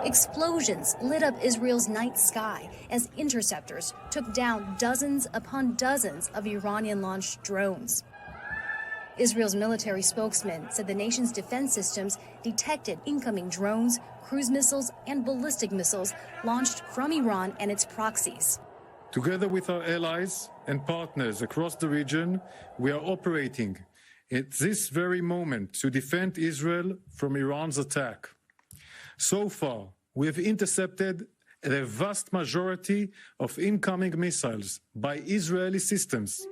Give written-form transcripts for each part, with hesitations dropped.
Explosions lit up Israel's night sky as interceptors took down dozens upon dozens of Iranian-launched drones. Israel's military spokesman said the nation's defense systems detected incoming drones, cruise missiles, and ballistic missiles launched from Iran and its proxies. Together with our allies and partners across the region, we are operating at this very moment to defend Israel from Iran's attack. So far, we have intercepted the vast majority of incoming missiles by Israeli systems.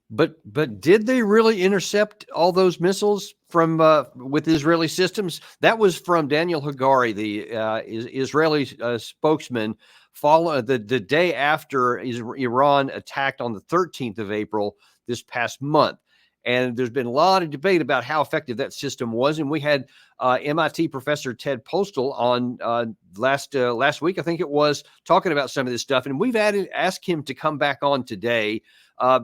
But did they really intercept all those missiles from with Israeli systems? That was from Daniel Hagari, the Israeli spokesman, the day after Iran attacked on the 13th of April this past month. And there's been a lot of debate about how effective that system was. And we had MIT professor Ted Postol on last week, I think it was, talking about some of this stuff. And we've asked him to come back on today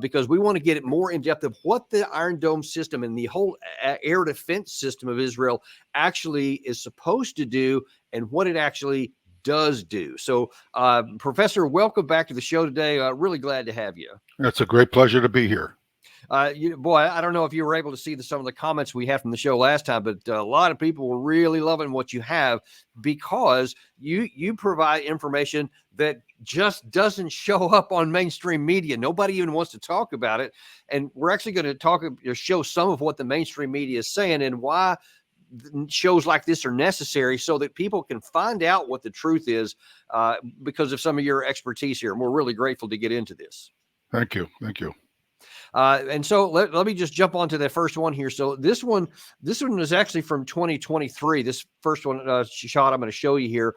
because we want to get it more in depth of what the Iron Dome system and the whole air defense system of Israel actually is supposed to do and what it actually does do. So, Professor, welcome back to the show today. Really glad to have you. It's a great pleasure to be here. Boy, I don't know if you were able to see some of the comments we had from the show last time, but a lot of people were really loving what you have because you provide information that just doesn't show up on mainstream media. Nobody even wants to talk about it. And we're actually going to show some of what the mainstream media is saying and why shows like this are necessary so that people can find out what the truth is because of some of your expertise here. And we're really grateful to get into this. Thank you. Thank you. And so let me just jump onto the first one here. So this one is actually from 2023. This first one shot I'm going to show you here,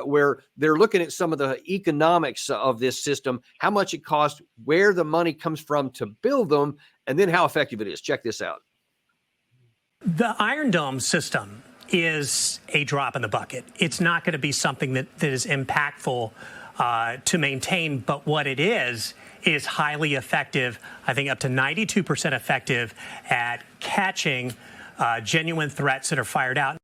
where they're looking at some of the economics of this system, how much it costs, where the money comes from to build them, and then how effective it is. Check this out. The Iron Dome system is a drop in the bucket. It's not going to be something that is impactful to maintain, but what it is highly effective, I think up to 92% effective at catching genuine threats that are fired out.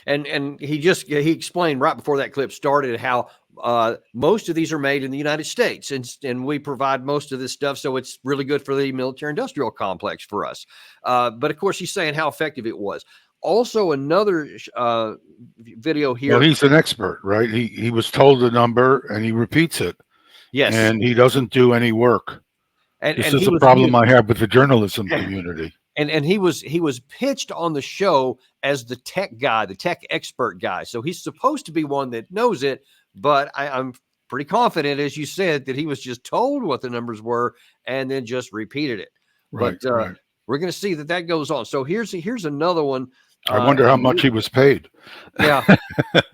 And he explained right before that clip started how most of these are made in the United States, and we provide most of this stuff, so it's really good for the military-industrial complex for us. But of course, he's saying how effective it was. Also, another video here. Well, he's an expert, right? He was told the number, and he repeats it. Yes, and he doesn't do any work. This is a problem I have with the journalism community. And he was pitched on the show as the tech guy, the tech expert guy. So he's supposed to be one that knows it, but I'm pretty confident, as you said, that he was just told what the numbers were and then just repeated it. Right, but we're going to see that goes on. So here's another one. I wonder how much he was paid. Yeah,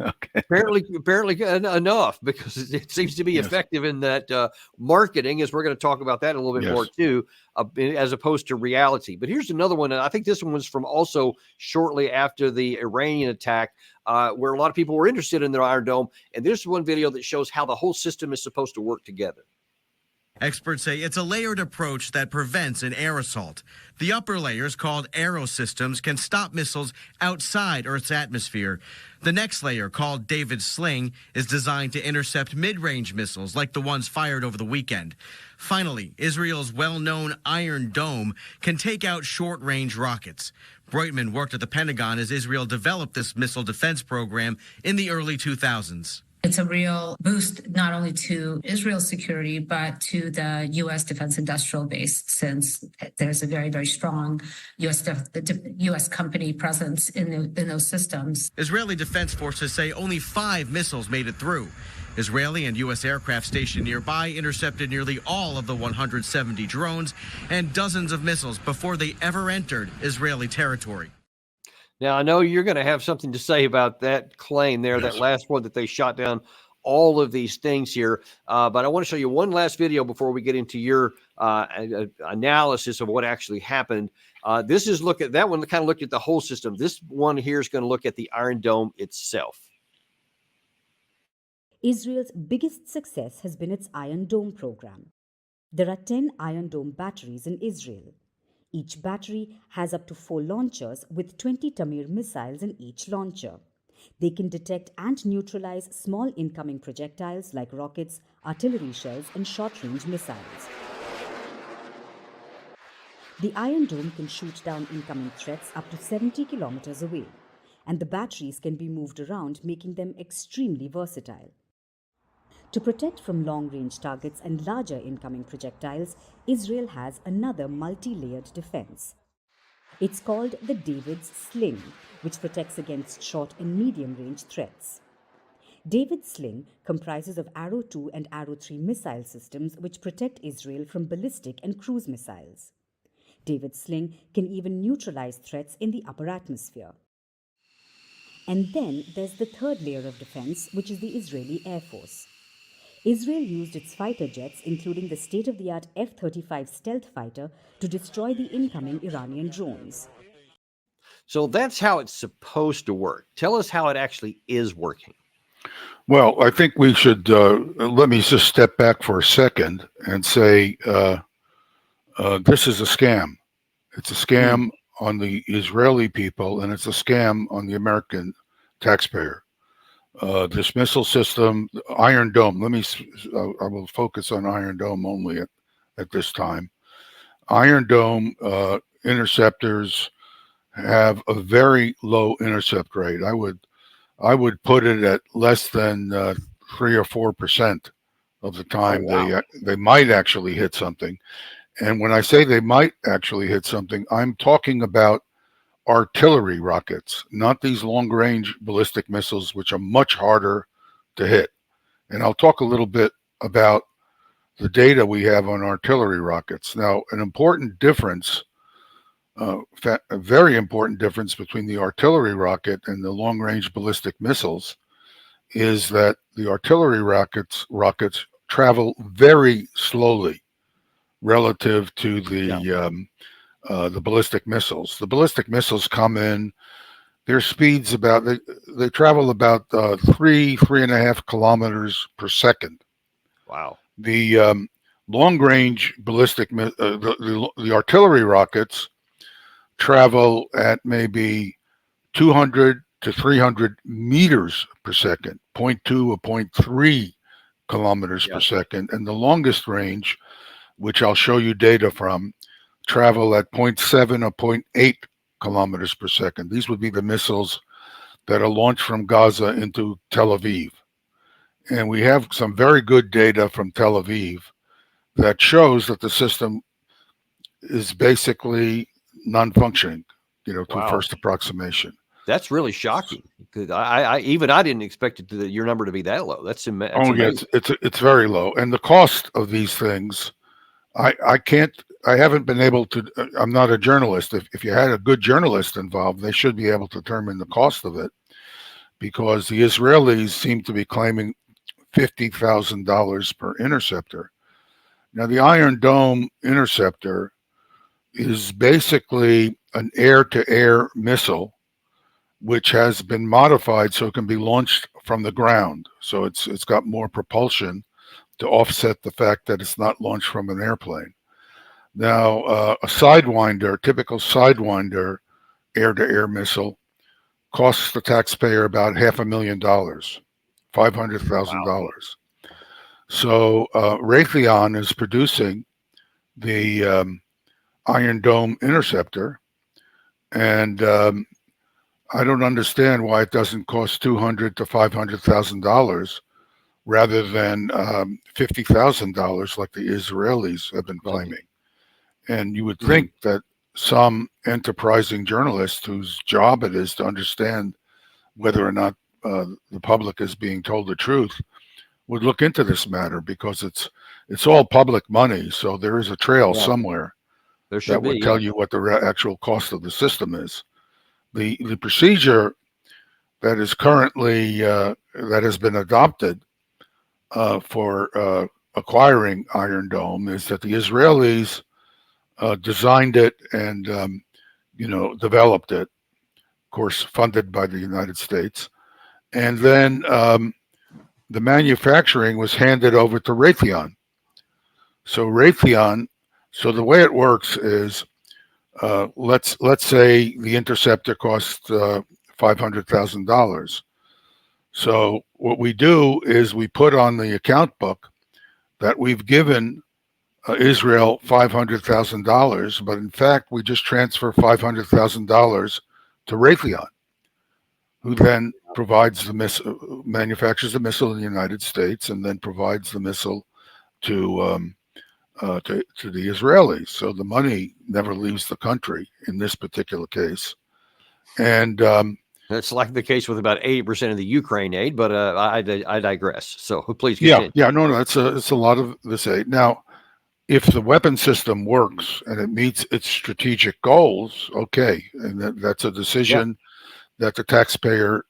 okay. apparently enough, because it seems to be effective in that marketing, as we're going to talk about that a little bit more too, as opposed to reality. But here's another one, and I think this one was from also shortly after the Iranian attack, where a lot of people were interested in the Iron Dome. And there's one video that shows how the whole system is supposed to work together. Experts say it's a layered approach that prevents an air assault. The upper layers, called aerosystems, can stop missiles outside Earth's atmosphere. The next layer, called David's Sling, is designed to intercept mid-range missiles like the ones fired over the weekend. Finally, Israel's well-known Iron Dome can take out short-range rockets. Breitman worked at the Pentagon as Israel developed this missile defense program in the early 2000s. It's a real boost not only to Israel's security, but to the U.S. defense industrial base, since there's a very, very strong U.S. company presence in those systems. Israeli defense forces say only 5 missiles made it through. Israeli and U.S. aircraft stationed nearby intercepted nearly all of the 170 drones and dozens of missiles before they ever entered Israeli territory. Now, I know you're going to have something to say about that claim there, that last one that they shot down all of these things here. But I want to show you one last video before we get into your analysis of what actually happened. This is that one kind of looked at the whole system. This one here is going to look at the Iron Dome itself. Israel's biggest success has been its Iron Dome program. There are 10 Iron Dome batteries in Israel. Each battery has up to 4 launchers with 20 Tamir missiles in each launcher. They can detect and neutralize small incoming projectiles like rockets, artillery shells, and short-range missiles. The Iron Dome can shoot down incoming threats up to 70 kilometers away, and the batteries can be moved around, making them extremely versatile. To protect from long-range targets and larger incoming projectiles, Israel has another multi-layered defense. It's called the David's Sling, which protects against short and medium-range threats. David's Sling comprises of Arrow 2 and Arrow 3 missile systems which protect Israel from ballistic and cruise missiles. David's Sling can even neutralize threats in the upper atmosphere. And then there's the third layer of defense, which is the Israeli Air Force. Israel used its fighter jets, including the state-of-the-art F-35 stealth fighter, to destroy the incoming Iranian drones. So that's how it's supposed to work. Tell us how it actually is working. Well, I think we should let me just step back for a second and say this is a scam. It's a scam on the Israeli people, and it's a scam on the American taxpayer. This missile system, Iron Dome, I will focus on Iron Dome only at this time. Iron Dome interceptors have a very low intercept rate. I would put it at less than 3 or 4% of the time. Oh, wow. they might actually hit something. And when I say they might actually hit something, I'm talking about artillery rockets, not these long-range ballistic missiles, which are much harder to hit. And I'll talk a little bit about the data we have on artillery rockets. Now, an important difference, a very important difference between the artillery rocket and the long-range ballistic missiles is that the artillery rockets travel very slowly relative to the ballistic missiles. The ballistic missiles come in, their speeds they travel about 3.5 kilometers per second. Wow. The long-range ballistic, the artillery rockets travel at maybe 200 to 300 meters per second, 0.2 or 0.3 kilometers per second, and the longest range, which I'll show you data from, travel at 0.7 or 0.8 kilometers per second. These would be the missiles that are launched from Gaza into Tel Aviv. And we have some very good data from Tel Aviv that shows that the system is basically non-functioning, to first approximation. That's really shocking. I didn't expect your number to be that low. That's amazing. Yeah, it's very low. And the cost of these things, I haven't been able to, I'm not a journalist. If you had a good journalist involved, they should be able to determine the cost of it, because the Israelis seem to be claiming $50,000 per interceptor. Now, the Iron Dome interceptor is basically an air-to-air missile, which has been modified so it can be launched from the ground. So it's got more propulsion to offset the fact that it's not launched from an airplane. Now, a Sidewinder, typical Sidewinder air-to-air missile costs the taxpayer about $500,000, $500,000. Wow. So Raytheon is producing the Iron Dome interceptor, and I don't understand why it doesn't cost $200,000 to $500,000 rather than $50,000 like the Israelis have been claiming. And you would think that some enterprising journalist whose job it is to understand whether or not the public is being told the truth would look into this matter, because it's all public money. So there is a trail somewhere that would tell you what the actual cost of the system is. The procedure that is currently that has been adopted for acquiring Iron Dome is that the Israelis designed it and developed it, of course funded by the United States, and then the manufacturing was handed over to Raytheon. So the way it works is, let's say the interceptor costs $500,000. So what we do is we put on the account book that we've given Israel $500,000, but in fact, we just transfer $500,000 to Raytheon, who then provides the missile, manufactures the missile in the United States, and then provides the missile to the Israelis. So the money never leaves the country in this particular case, and That's like the case with about 80% of the Ukraine aid, but I digress. So please continue. no, it's a lot of this aid. Now, if the weapon system works and it meets its strategic goals, okay, and that's a decision that the taxpayer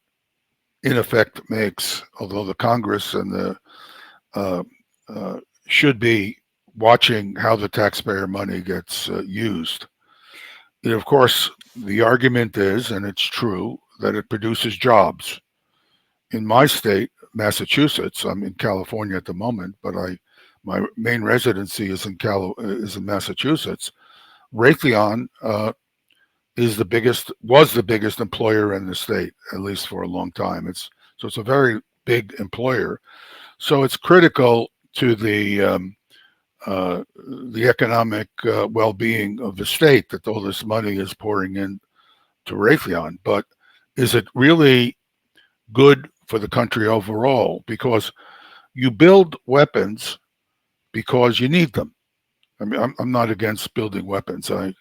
in effect makes, although the Congress and the should be watching how the taxpayer money gets used. And of course, the argument is, and it's true, that it produces jobs. In my state, Massachusetts, I'm in California at the moment, but my main residency is in Massachusetts. Raytheon was the biggest employer in the state, at least for a long time. It's a very big employer. So it's critical to the economic well-being of the state that all this money is pouring in to Raytheon. But is it really good for the country overall? Because you build weapons because you need them. I mean, I'm not against building weapons. I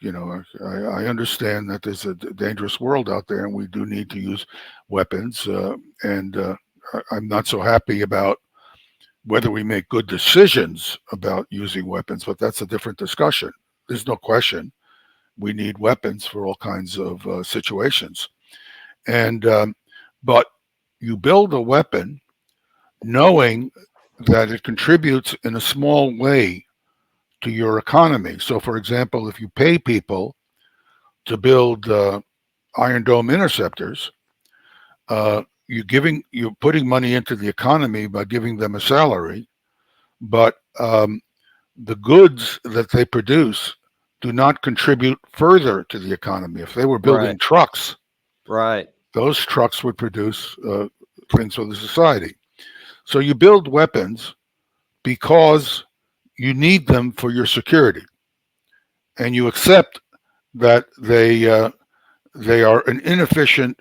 understand that there's a dangerous world out there, and we do need to use weapons. I'm not so happy about whether we make good decisions about using weapons, but that's a different discussion. There's no question we need weapons for all kinds of situations. But you build a weapon knowing that it contributes in a small way to your economy. So, for example, if you pay people to build Iron Dome interceptors, you're putting money into the economy by giving them a salary, but the goods that they produce do not contribute further to the economy. If they were building trucks, those trucks would produce things for the society. So you build weapons because you need them for your security, and you accept that they are an inefficient,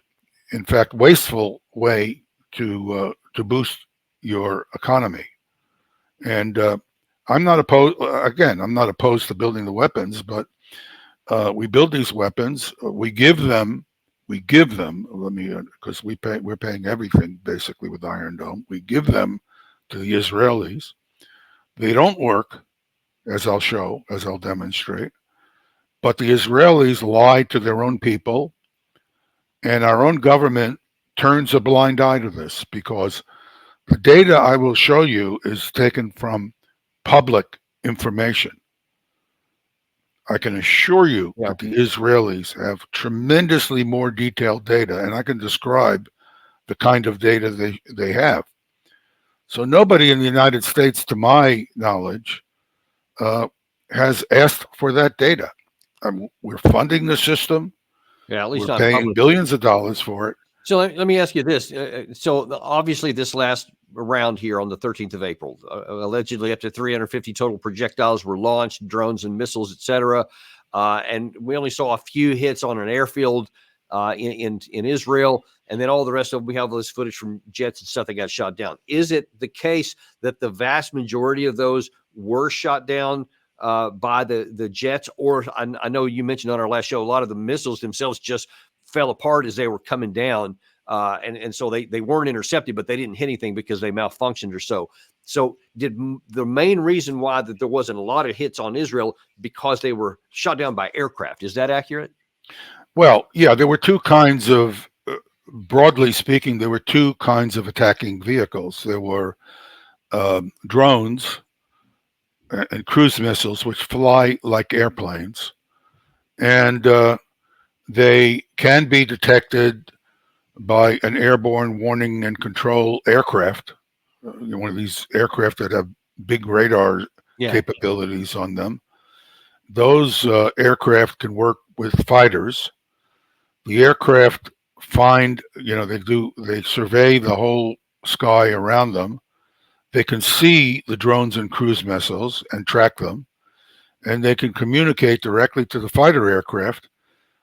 in fact, wasteful way to boost your economy. And I'm not opposed. Again, I'm not opposed to building the weapons, but we build these weapons. We give them. Because we're paying everything basically with Iron Dome. We give them to the Israelis. They don't work, as I'll demonstrate. But the Israelis lie to their own people, and our own government turns a blind eye to this, because the data I will show you is taken from public information. I can assure you that the Israelis have tremendously more detailed data, and I can describe the kind of data they have. So nobody in the United States, to my knowledge, has asked for that data. We're funding the system. Yeah, at least we're paying billions of dollars for it. So let me ask you this. So obviously this last round here on the 13th of April, allegedly up to 350 total projectiles were launched, drones and missiles, etc. And we only saw a few hits on an airfield in Israel. And then all the rest of them, we have all this footage from jets and stuff that got shot down. Is it the case that the vast majority of those were shot down by the jets? Or I know you mentioned on our last show, a lot of the missiles themselves just fell apart as they were coming down. And so they weren't intercepted, but they didn't hit anything because they malfunctioned or so. So did the main reason why that there wasn't a lot of hits on Israel because they were shot down by aircraft? Is that accurate? Well, yeah, there were two kinds of, broadly speaking, there were two kinds of attacking vehicles. There were drones and cruise missiles, which fly like airplanes, and they can be detected by an airborne warning and control aircraft, one of these aircraft that have big radar capabilities on them. Those aircraft can work with fighters. The aircraft find, they survey the whole sky around them. They can see the drones and cruise missiles and track them, and they can communicate directly to the fighter aircraft,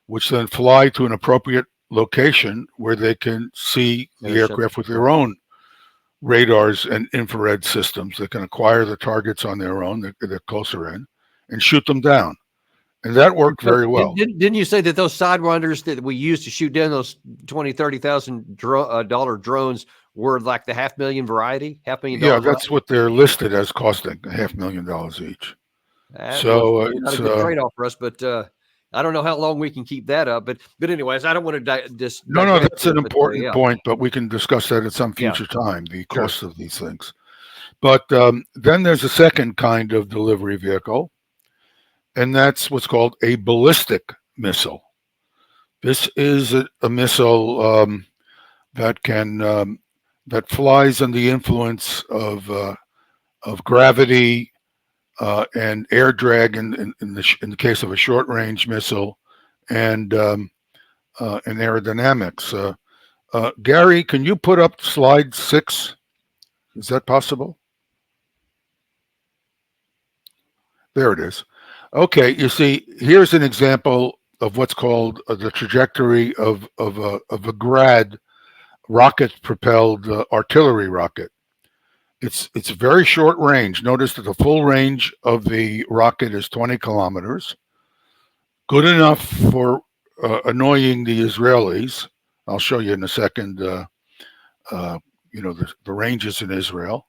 which then fly to an appropriate location where they can see the aircraft with their own radars and infrared systems. They can acquire the targets on their own, they're closer in, and shoot them down. And that worked very well. Didn't you say that those sidewinders that we used to shoot down those $20,000-$30,000 dollar drones were like the $500,000 variety? $500,000. Yeah, that's what they're listed as costing, $500,000 each. So it's not a good trade-off for us, but I don't know how long we can keep that up. But anyways, I don't want to just no, that's an important point, but we can discuss that at some future time, the cost of these things. But then there's a second kind of delivery vehicle, and that's what's called a ballistic missile. This is a missile that can that flies under the influence of gravity and air drag in the case of a short range missile, and aerodynamics. Gary, can you put up slide 6? Is that possible? There it is. Okay, you see, here's an example of what's called the trajectory of a GRAD rocket-propelled artillery rocket. It's very short range. Notice that the full range of the rocket is 20 kilometers. Good enough for annoying the Israelis. I'll show you in a second. The ranges in Israel,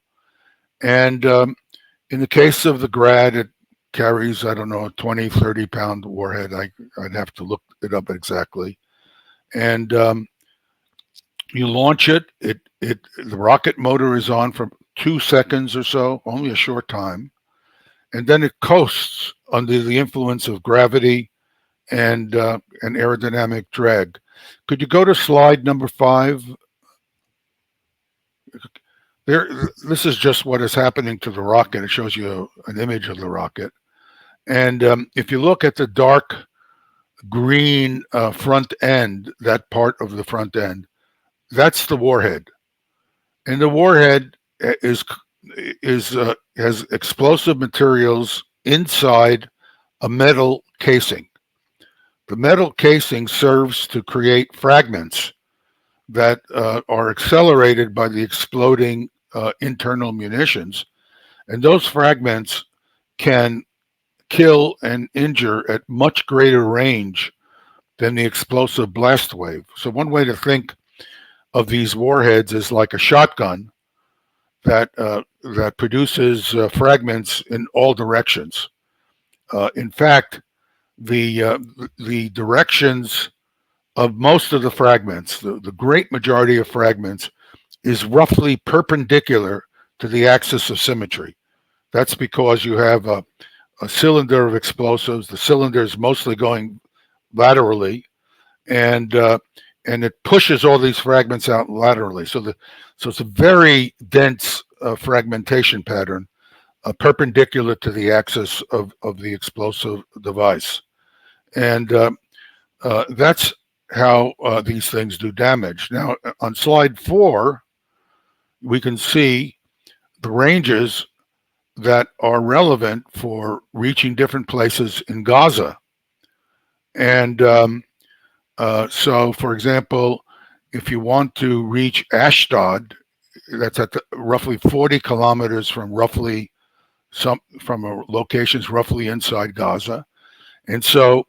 and in the case of the GRAD, it carries, I don't know, a 20, 30-pound warhead. I'd have to look it up exactly. And you launch it. The rocket motor is on for 2 seconds or so, only a short time, and then it coasts under the influence of gravity and aerodynamic drag. Could you go to slide number 5? This is just what is happening to the rocket. It shows you an image of the rocket. And if you look at the dark green front end, that part of the front end, that's the warhead. And the warhead has explosive materials inside a metal casing. The metal casing serves to create fragments that are accelerated by the exploding internal munitions. And those fragments can kill and injure at much greater range than the explosive blast wave. So one way to think of these warheads is like a shotgun that produces fragments in all directions. In fact, the directions of most of the fragments, the great majority of fragments, is roughly perpendicular to the axis of symmetry. That's because you have a cylinder of explosives. The cylinder is mostly going laterally, and it pushes all these fragments out laterally. So it's a very dense fragmentation pattern, perpendicular to the axis of the explosive device, and that's how these things do damage. Now, on slide 4, we can see the ranges that are relevant for reaching different places in Gaza. And so, for example, if you want to reach Ashdod, that's at roughly 40 kilometers from locations roughly inside Gaza. And so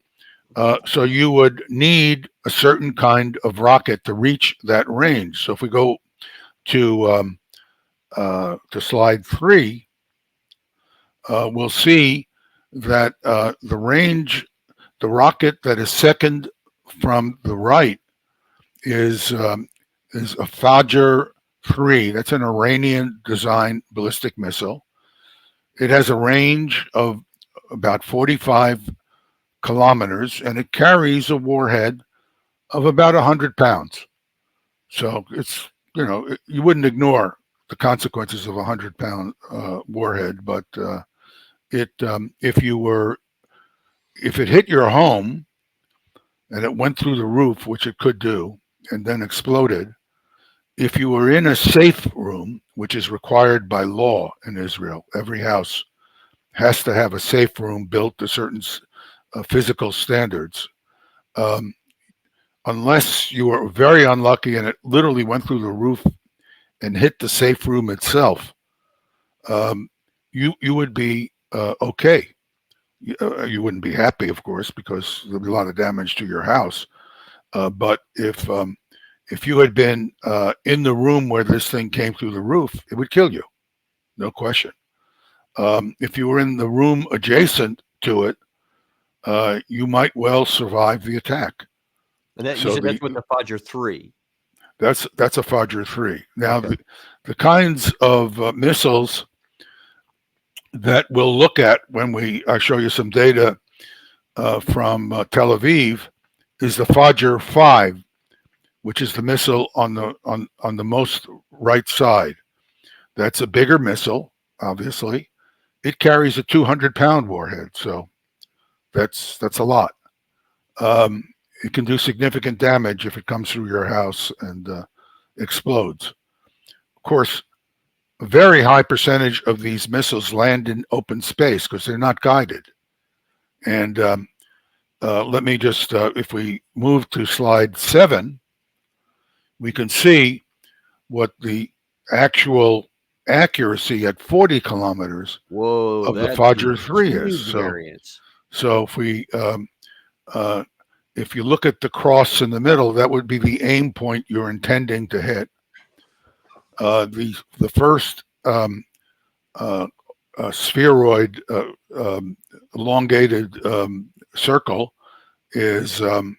you would need a certain kind of rocket to reach that range. So if we go to slide 3, we'll see that the rocket that is second from the right is a Fajr 3. That's an Iranian-designed ballistic missile. It has a range of about 45 kilometers, and it carries a warhead of about 100 pounds. So it's, you wouldn't ignore the consequences of a 100-pound warhead, but if it hit your home and it went through the roof, which it could do, and then exploded. If you were in a safe room, which is required by law in Israel, every house has to have a safe room built to certain physical standards. Um, unless you were very unlucky and it literally went through the roof and hit the safe room itself, you would be okay. You wouldn't be happy, of course, because there'd be a lot of damage to your house. But if you had been in the room where this thing came through the roof, it would kill you, no question. If you were in the room adjacent to it, you might well survive the attack. And that, you So said that's with the Fajr 3. that's a Fajr 3. Now, Okay. the kinds of missiles that we'll look at when I show you some data from Tel Aviv is the Fajr 5, which is the missile on the most right side. That's a bigger missile, obviously. It carries a 200-pound warhead, so that's a lot. It can do significant damage if it comes through your house and explodes. Of course, a very high percentage of these missiles land in open space because they're not guided. And let me just, if we move to slide 7, we can see what the actual accuracy at 40 kilometers Whoa, of the that's Fajr a 3 is. huge variance. So if you look at the cross in the middle, that would be the aim point you're intending to hit. The first spheroid elongated circle is the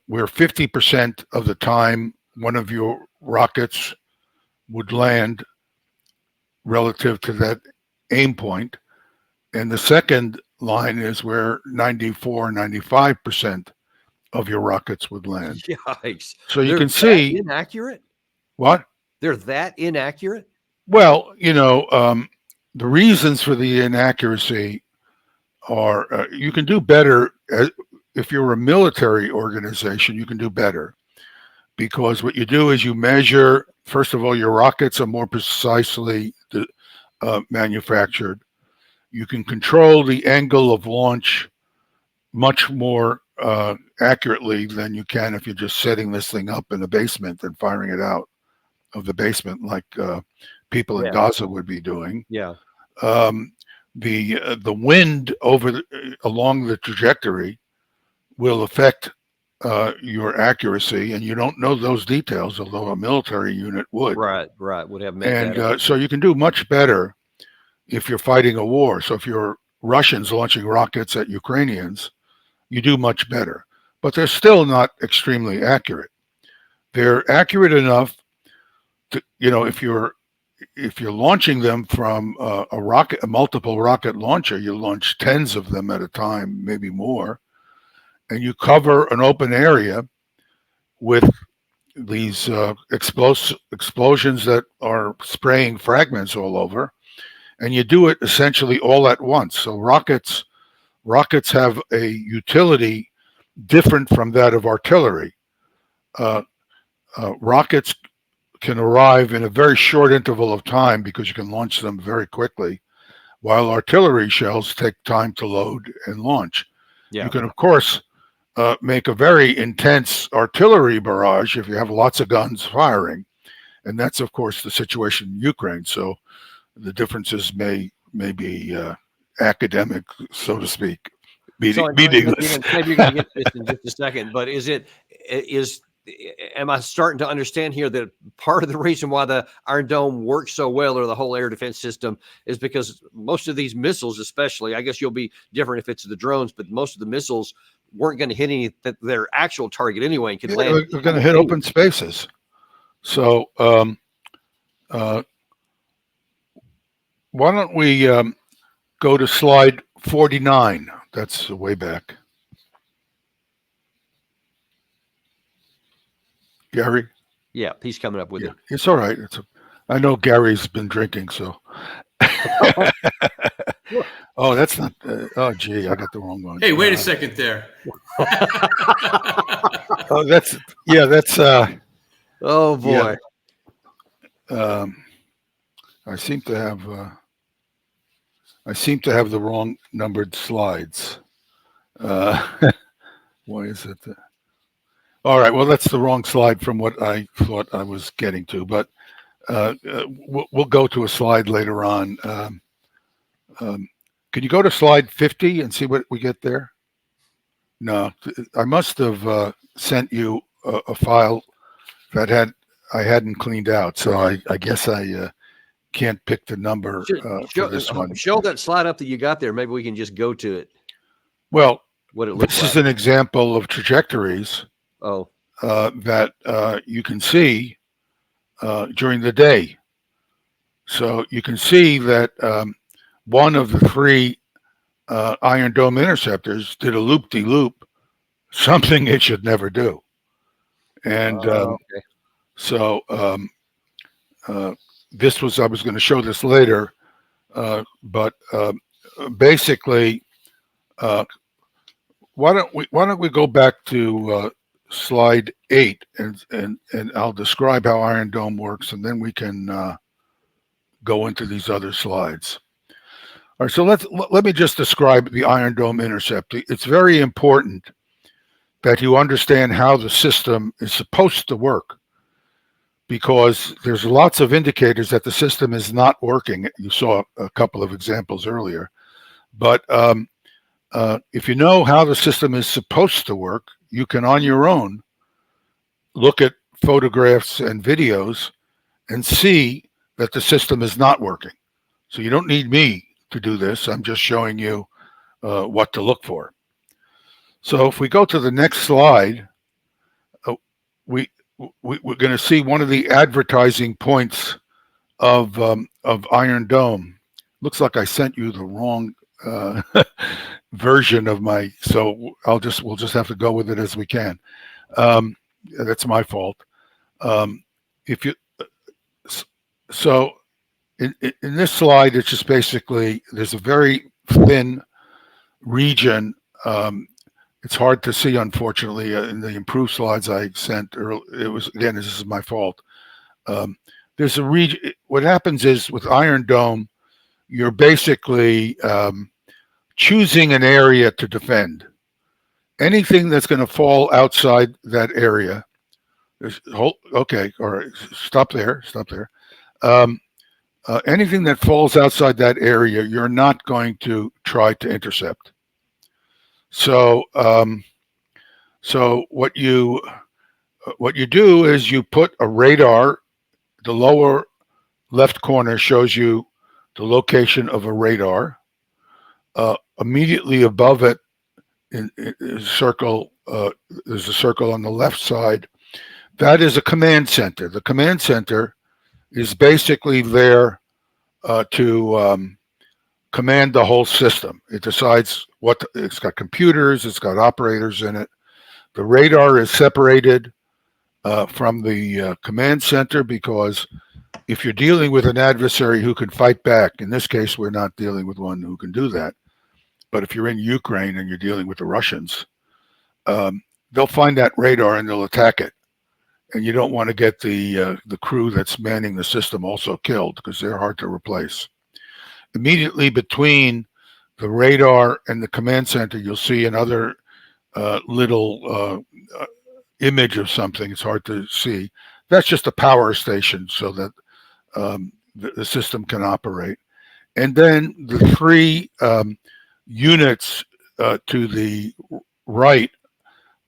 where 50% of the time one of your rockets would land relative to that aim point. And the second line is where 95% of your rockets would land. Yikes. So you They're can that see inaccurate? what? They're that inaccurate? Well, the reasons for the inaccuracy are you can do better. If you're a military organization, you can do better because what you do is you measure, first of all, your rockets are more precisely manufactured. You can control the angle of launch much more accurately than you can if you're just setting this thing up in a basement and firing it out of the basement like people in Gaza would be doing. Yeah. The wind along the trajectory will affect your accuracy, and you don't know those details, although a military unit would. Right. Would have met that. And so you can do much better if you're fighting a war. So if you're Russians launching rockets at Ukrainians, you do much better. But they're still not extremely accurate. They're accurate enough to, if you're launching them from a multiple rocket launcher, you launch tens of them at a time, maybe more, and you cover an open area with these explosions that are spraying fragments all over, and you do it essentially all at once. So rockets have a utility different from that of artillery. Rockets can arrive in a very short interval of time because you can launch them very quickly, while artillery shells take time to load and launch. Yeah. You can, of course, make a very intense artillery barrage if you have lots of guns firing. And that's, of course, the situation in Ukraine. So the differences may be academic, so to speak. Maybe you're going to get this in just a second, but am I starting to understand here that part of the reason why the Iron Dome works so well, or the whole air defense system, is because most of these missiles, especially, I guess you'll be different if it's the drones, but most of the missiles weren't going to hit their actual target anyway and could land. They're going to hit open spaces. So why don't we go to slide 49? That's way back. Gary? Yeah, he's coming up with it. It's all right. I know Gary's been drinking, so. Oh, that's not. Oh, gee, I got the wrong one. Hey, wait a second there. Oh, that's. Oh boy. Yeah. I seem to have. I seem to have the wrong numbered slides. Why is it? All right. Well, that's the wrong slide from what I thought I was getting to, but we'll go to a slide later on. Can you go to slide 50 and see what we get there? No, I must have sent you a file that I hadn't cleaned out, so I guess I can't pick the number for this one. Show that slide up that you got there. Maybe we can just go to it. Well, what it looks this like. is an example of trajectories that you can see during the day. So you can see that one of the three Iron Dome interceptors did a loop-de-loop, something it should never do. And so this was, I was going to show this later, but basically, why don't we go back to slide 8 and I'll describe how Iron Dome works, and then we can go into these other slides. All right, so let me just describe the Iron Dome intercept. It's very important that you understand how the system is supposed to work, because there's lots of indicators that the system is not working. You saw a couple of examples earlier, but if you know how the system is supposed to work, you can on your own look at photographs and videos and see that the system is not working. So you don't need me to do this. I'm just showing you what to look for. So if we go to the next slide, we're going to see one of the advertising points of Iron Dome. Looks like I sent you the wrong version of my, so we'll just have to go with it as we can. That's my fault. If you so in this slide, it's just basically there's a very thin region. It's hard to see, unfortunately, in the improved slides I sent earlier. It was, again, this is my fault. There's a region. What happens is with Iron Dome, you're basically choosing an area to defend. Anything that's going to fall outside that area. Okay, all right, stop there. Anything that falls outside that area, you're not going to try to intercept. So, so what you do is you put a radar. The lower left corner shows you the location of a radar. Immediately above it, in a circle, there's a circle on the left side. That is a command center. The command center is basically there to command the whole system. It decides what it's got. Computers, it's got operators in it. The radar is separated from the command center, because if you're dealing with an adversary who can fight back, in this case we're not dealing with one who can do that, but if you're in Ukraine and you're dealing with the Russians, they'll find that radar and they'll attack it. And you don't want to get the crew that's manning the system also killed, because they're hard to replace. Immediately between the radar and the command center, you'll see another little image of something. It's hard to see. That's just a power station so that the system can operate. And then the three units to the right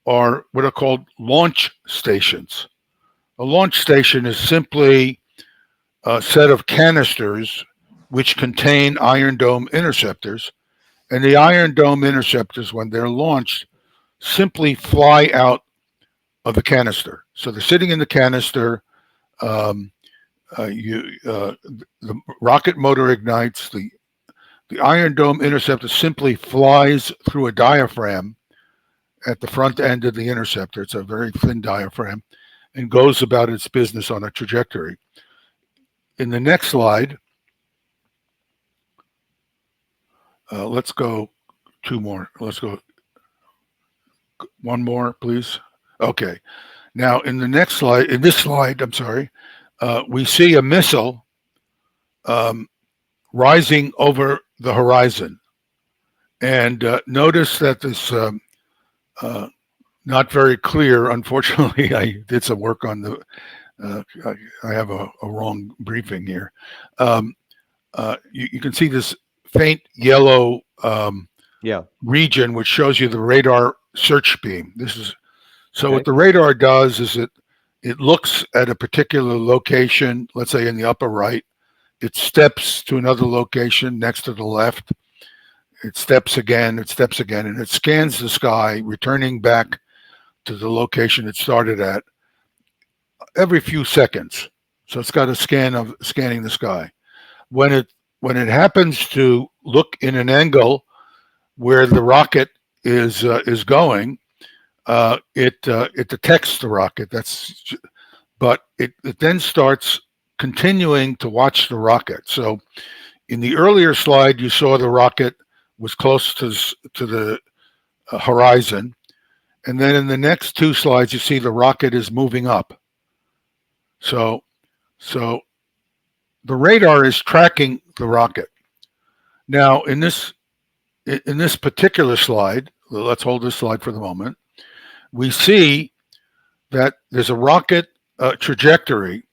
are what are called launch stations. A launch station is simply a set of canisters which contain Iron Dome interceptors. And the Iron Dome interceptors, when they're launched, simply fly out of the canister. So they're sitting in the canister. The rocket motor ignites. The Iron Dome interceptor simply flies through a diaphragm at the front end of the interceptor. It's a very thin diaphragm, and goes about its business on a trajectory. In the next slide, Let's go two more. Let's go one more, please. Okay. Now, in this slide, I'm sorry, we see a missile rising over the horizon. And notice that this not very clear. Unfortunately, I did some work on the. I have a wrong briefing here. You can see this faint yellow region, which shows you the radar search beam. This is so. Okay. What the radar does is it looks at a particular location. Let's say in the upper right. It steps to another location next to the left. It steps again, and it scans the sky, returning back to the location it started at every few seconds. So it's got a scan of scanning the sky. When it happens to look in an angle where the rocket is going, it detects the rocket. But it then starts continuing to watch the rocket. So in the earlier slide, you saw the rocket was close to the horizon. And then in the next two slides, you see the rocket is moving up. So the radar is tracking the rocket. Now, in this particular slide, let's hold this slide for the moment, we see that there's a rocket trajectory.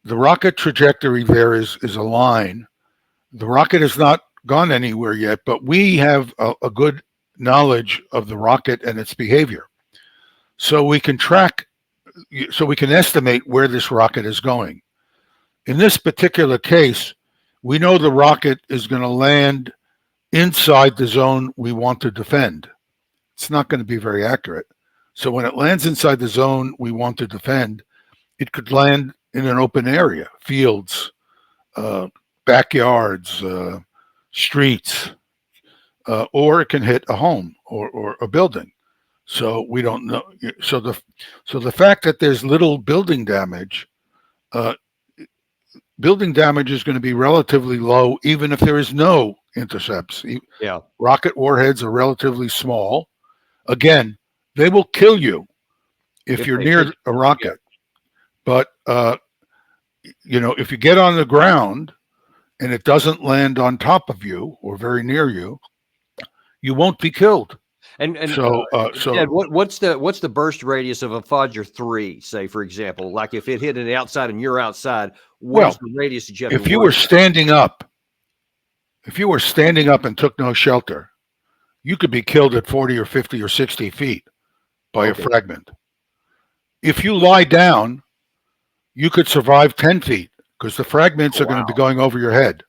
The rocket trajectory there is a line. The rocket has not gone anywhere yet, but we have a good knowledge of the rocket and its behavior. So we can estimate where this rocket is going. In this particular case, we know the rocket is going to land inside the zone we want to defend. It's not going to be very accurate. So when it lands inside the zone we want to defend, it could land in an open area, fields, backyards, streets, or it can hit a home or a building. So we don't know. So the fact that there's little building damage is going to be relatively low, even if there is no intercepts. Yeah. Rocket warheads are relatively small. Again, they will kill you if you're near a rocket. But if you get on the ground and it doesn't land on top of you or very near you, you won't be killed. And so Ed, what's the burst radius of a Fodger 3, say, for example? Like if it hit an outside and you're outside, what's the radius that you have? If you were standing up and took no shelter, you could be killed at 40 or 50 or 60 feet by a fragment. If you lie down, you could survive 10 feet because the fragments are going to be going over your head.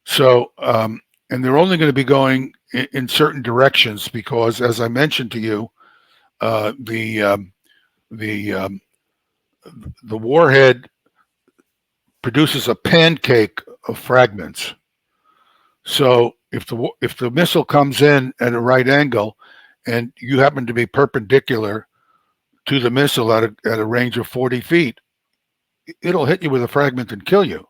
So, and they're only going to be going in certain directions because, as I mentioned to you, the warhead produces a pancake of fragments. So if the missile comes in at a right angle, and you happen to be perpendicular to the missile at a range of 40 feet, it'll hit you with a fragment and kill you.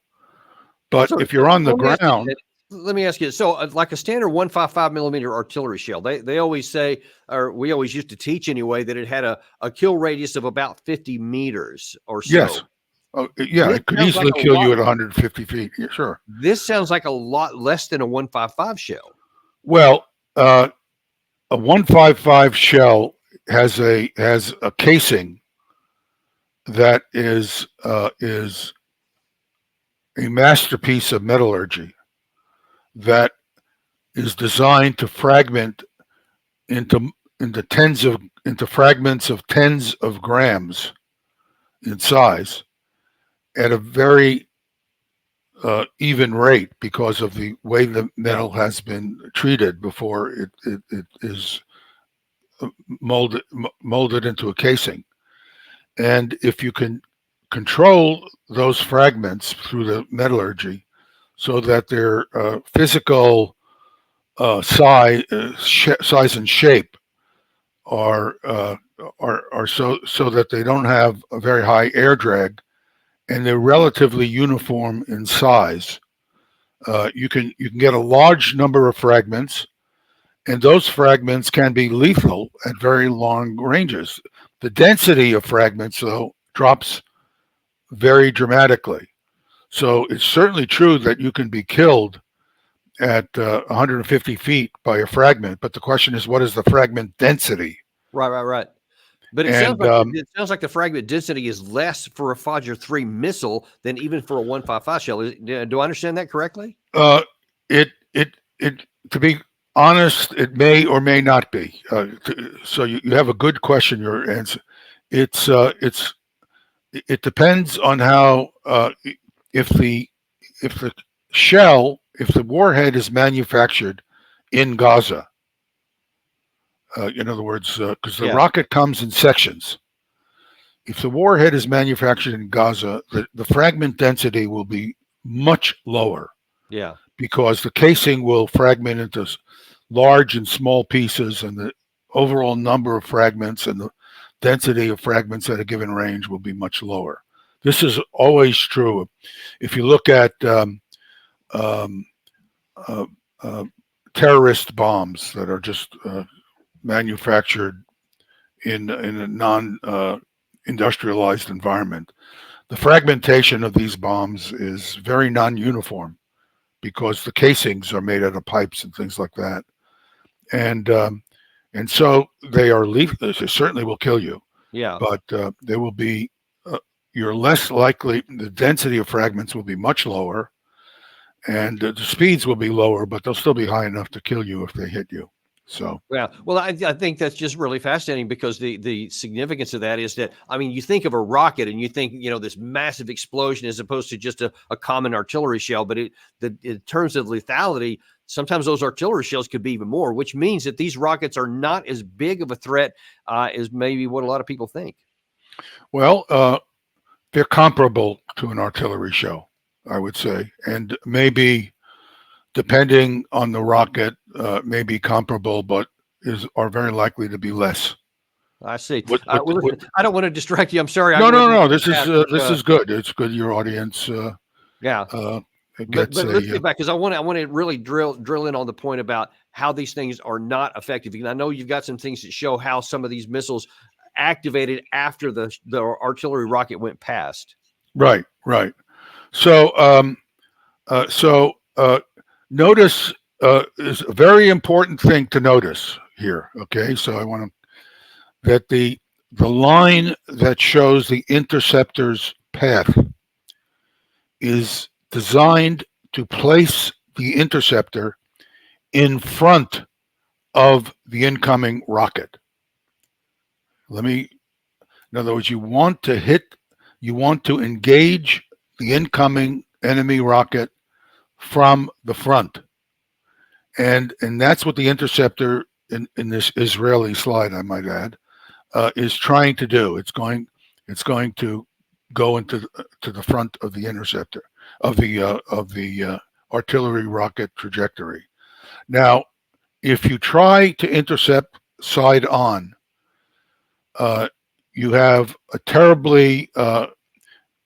But if you're on the ground, let me ask you. So, like a standard 155 millimeter artillery shell, they always say, or we always used to teach anyway, that it had a kill radius of about 50 meters or so. Yes. It could easily kill you at 150 feet. Yeah, sure. This sounds like a lot less than a 155 shell. Well, a 155 shell has a casing that is a masterpiece of metallurgy that is designed to fragment into fragments of tens of grams in size at a very even rate because of the way the metal has been treated before it is molded into a casing. And if you can control those fragments through the metallurgy so that their physical size and shape are so that they don't have a very high air drag and they're relatively uniform in size, You can get a large number of fragments, and those fragments can be lethal at very long ranges. The density of fragments, though, drops very dramatically. So it's certainly true that you can be killed at 150 feet by a fragment, but the question is, what is the fragment density? Right. But it sounds And like the fragment density is less for a Fajr 3 missile than even for a 155 shell. Do I understand that correctly? it to be honest, it may or may not be. So you have a good question. Your answer, it depends on how if the shell, if the warhead is manufactured in Gaza. In other words, because the Yeah. rocket comes in sections. If the warhead is manufactured in Gaza, the fragment density will be much lower. Yeah. Because the casing will fragment into large and small pieces, and the overall number of fragments and the density of fragments at a given range will be much lower. This is always true. If you look at terrorist bombs that are just manufactured in a non-industrialized environment, the fragmentation of these bombs is very non-uniform, because the casings are made out of pipes and things like that, and so they are lethal. They certainly will kill you. Yeah. But they will be. You're less likely. The density of fragments will be much lower, and the speeds will be lower, but they'll still be high enough to kill you if they hit you. So yeah, well, I think that's just really fascinating, because the significance of that is that, I mean, you think of a rocket and you think, this massive explosion as opposed to just a common artillery shell, but in terms of lethality, sometimes those artillery shells could be even more, which means that these rockets are not as big of a threat as maybe what a lot of people think. Well, they're comparable to an artillery shell, I would say, and maybe, depending on the rocket, may be comparable, but are very likely to be less. I see. What, Listen, I don't want to distract you. I'm sorry. no. This is good. It's good. Your audience. Yeah. But let's get back, because I want to really drill in on the point about how these things are not effective. And I know you've got some things that show how some of these missiles activated after the artillery rocket went past. Right. So notice is a very important thing to notice here. Okay, so I want that the line that shows the interceptor's path is designed to place the interceptor in front of the incoming rocket. In other words, you want to engage the incoming enemy rocket from the front. And that's what the interceptor in this Israeli slide, I might add, is trying to do. It's going to go into to the front of the interceptor of the artillery rocket trajectory. Now, if you try to intercept side on, you have a terribly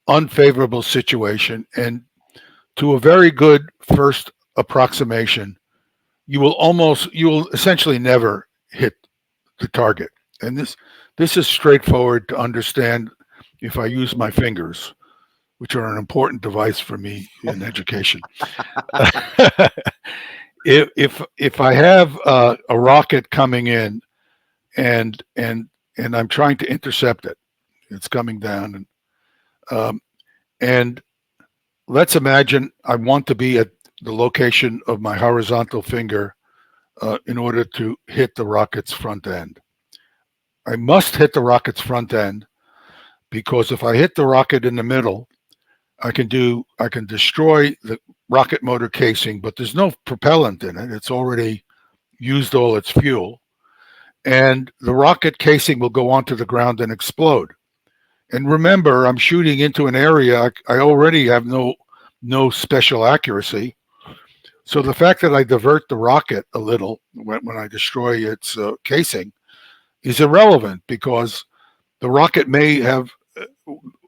unfavorable situation, and to a very good first approximation, you will essentially never hit the target. And this is straightforward to understand if I use my fingers, which are an important device for me in education. If I have a rocket coming in and I'm trying to intercept it, it's coming down, and let's imagine I want to be at the location of my horizontal finger in order to hit the rocket's front end. I must hit the rocket's front end, because if I hit the rocket in the middle, I can destroy the rocket motor casing, but there's no propellant in it. It's already used all its fuel, and the rocket casing will go onto the ground and explode. And remember, I'm shooting into an area I already have no special accuracy. So the fact that I divert the rocket a little when I destroy its casing is irrelevant, because the rocket may have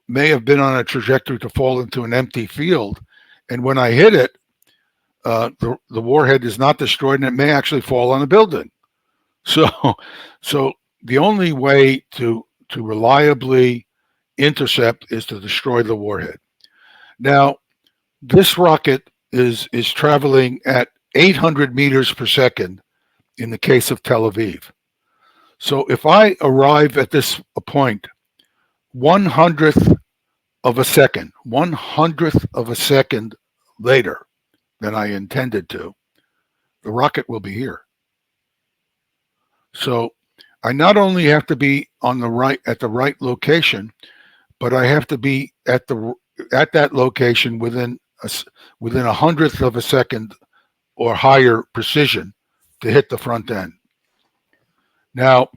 been on a trajectory to fall into an empty field, and when I hit it, the warhead is not destroyed, and it may actually fall on a building. So the only way to reliably intercept is to destroy the warhead. Now, this rocket is traveling at 800 meters per second in the case of Tel Aviv. So if I arrive at this point 1/100th of a second later than I intended to, the rocket will be here. So I not only have to be at the right location, but I have to be at that location within 1/100th of a second or higher precision to hit the front end. Now,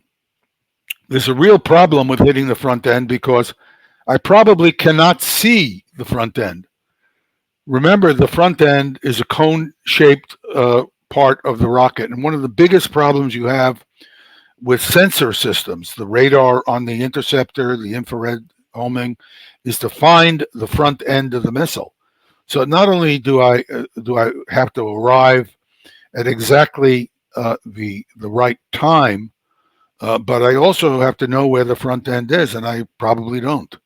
there's a real problem with hitting the front end because I probably cannot see the front end. Remember, the front end is a cone-shaped part of the rocket, and one of the biggest problems you have with sensor systems, the radar on the interceptor, the infrared homing, is to find the front end of the missile. So not only do I have to arrive at exactly the right time, but I also have to know where the front end is, and I probably don't.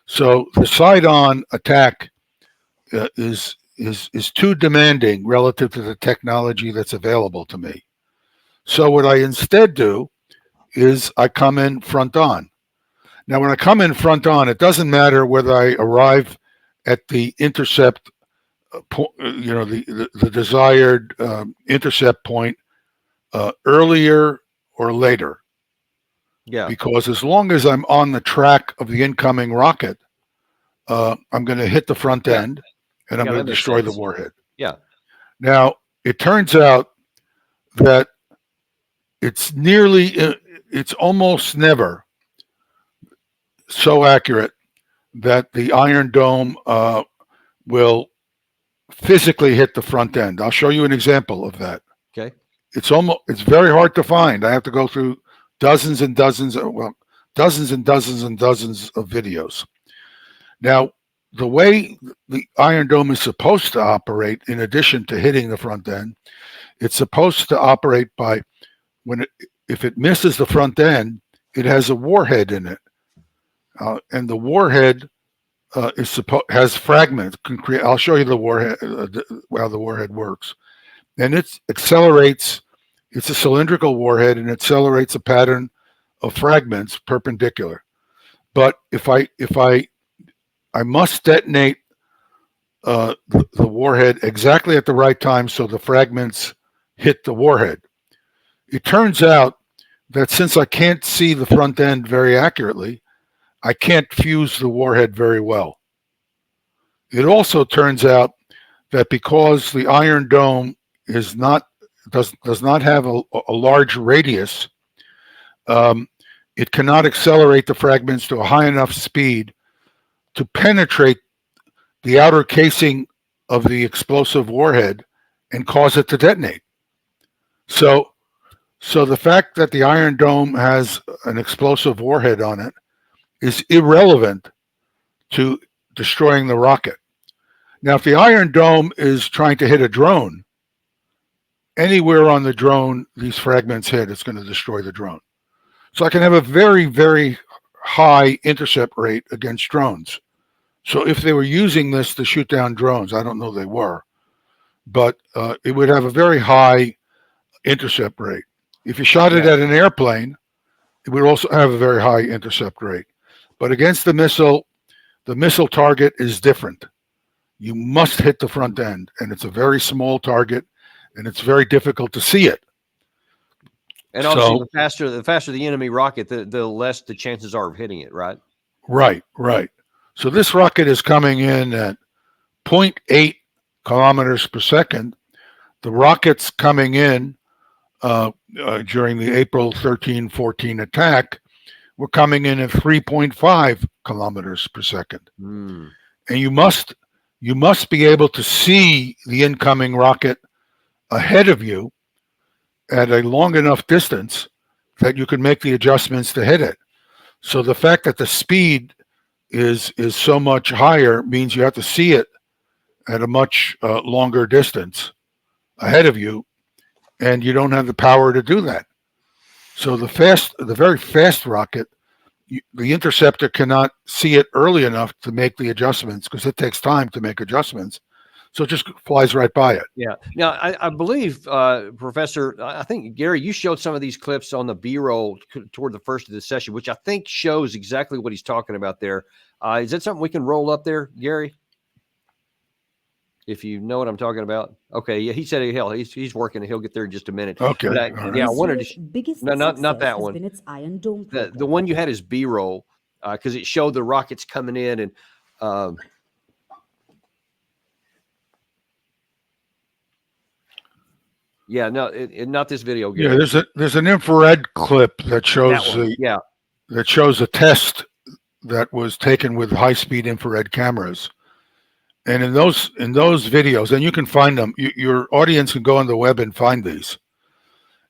So the side-on attack is too demanding relative to the technology that's available to me. So what I instead do is I come in front on. Now, when I come in front on, it doesn't matter whether I arrive at the intercept, the desired intercept point earlier or later. Yeah. Because as long as I'm on the track of the incoming rocket, I'm going to hit the front end, and I'm going to destroy the warhead. Yeah. Now, it turns out that it's almost never so accurate that the Iron Dome will physically hit the front end. I'll show you an example of that. Okay. It's very hard to find. I have to go through dozens and dozens of videos. Now, the way the Iron Dome is supposed to operate, in addition to hitting the front end, it's supposed to operate by if it misses the front end, it has a warhead in it, and the warhead has fragments. I'll show you the warhead, how the warhead works, and it accelerates. It's a cylindrical warhead, and it accelerates a pattern of fragments perpendicular. But if I must detonate the warhead exactly at the right time so the fragments hit the warhead. It turns out that since I can't see the front end very accurately, I can't fuse the warhead very well. It also turns out that because the Iron Dome does not have a large radius, it cannot accelerate the fragments to a high enough speed to penetrate the outer casing of the explosive warhead and cause it to detonate. So the fact that the Iron Dome has an explosive warhead on it is irrelevant to destroying the rocket. Now, if the Iron Dome is trying to hit a drone, anywhere on the drone these fragments hit, it's going to destroy the drone. So I can have a very, very high intercept rate against drones. So if they were using this to shoot down drones, I don't know they were, but it would have a very high intercept rate. If you shot it at an airplane, it would also have a very high intercept rate. But against the missile target is different. You must hit the front end, and it's a very small target, and it's very difficult to see it. And obviously, the faster the enemy rocket, the less the chances are of hitting it, right? Right. So this rocket is coming in at 0.8 kilometers per second. The rockets coming in during the April 13-14 attack were coming in at 3.5 kilometers per second. And you must be able to see the incoming rocket ahead of you at a long enough distance that you can make the adjustments to hit it. So the fact that the speed is so much higher means you have to see it at a much longer distance ahead of you, and you don't have the power to do that. So the very fast rocket, the interceptor cannot see it early enough to make the adjustments because it takes time to make adjustments. So it just flies right by it. Yeah. Now, I believe, Professor, I think, Gary, you showed some of these clips on the B-roll toward the first of the session, which I think shows exactly what he's talking about there. Is that something we can roll up there, Gary? If you know what I'm talking about. Okay. Yeah, he said, hell, he's working. He'll get there in just a minute. Okay. But I wanted Israel's to. biggest No, not success that has one. been its Iron Dome The program. one you had is B-roll because it showed the rockets coming in and. Yeah, no, not this video. Gary. Yeah, there's an infrared clip that shows that shows a test that was taken with high-speed infrared cameras. And in those videos, and you can find them, your audience can go on the web and find these.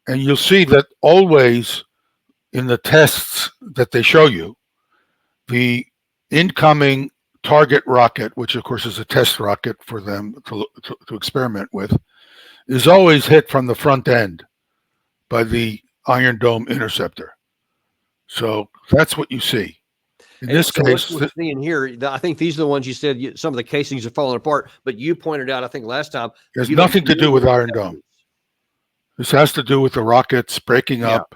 And you'll see that always in the tests that they show you, the incoming target rocket, which of course is a test rocket for them to experiment with, is always hit from the front end by the Iron Dome interceptor. So that's what you see. In this case, what we're seeing here, I think these are the ones you said some of the casings are falling apart, but you pointed out, I think last time, has nothing to do with Iron Dome. This has to do with the rockets breaking up,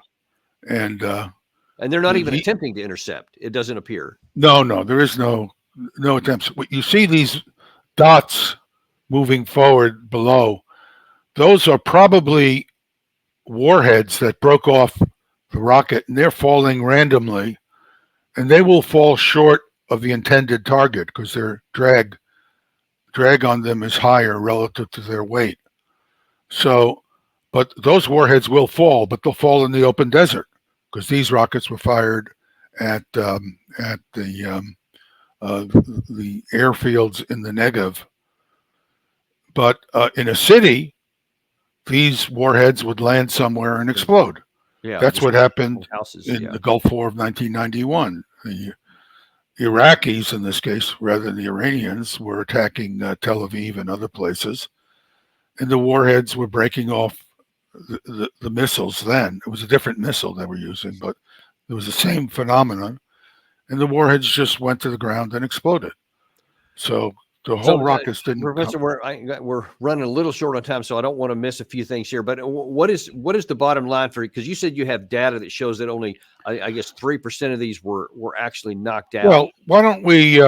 and they're not even attempting to intercept. It doesn't appear. No, there is no attempts. You see these dots moving forward below. Those are probably warheads that broke off the rocket, and they're falling randomly, and they will fall short of the intended target because their drag on them is higher relative to their weight. So, but those warheads will fall, but they'll fall in the open desert because these rockets were fired at the airfields in the Negev. But in a city, these warheads would land somewhere and explode. Yeah, that's what happened in the Gulf War of 1991. The Iraqis, in this case, rather than the Iranians, were attacking Tel Aviv and other places, and the warheads were breaking off the missiles. Then it was a different missile they were using, but it was the same phenomenon, and the warheads just went to the ground and exploded. So the whole rockets didn't. Professor, we're running a little short on time, so I don't want to miss a few things here. But what is the bottom line for? Because you said you have data that shows that only, I guess, 3% of these were actually knocked out. Well, why don't we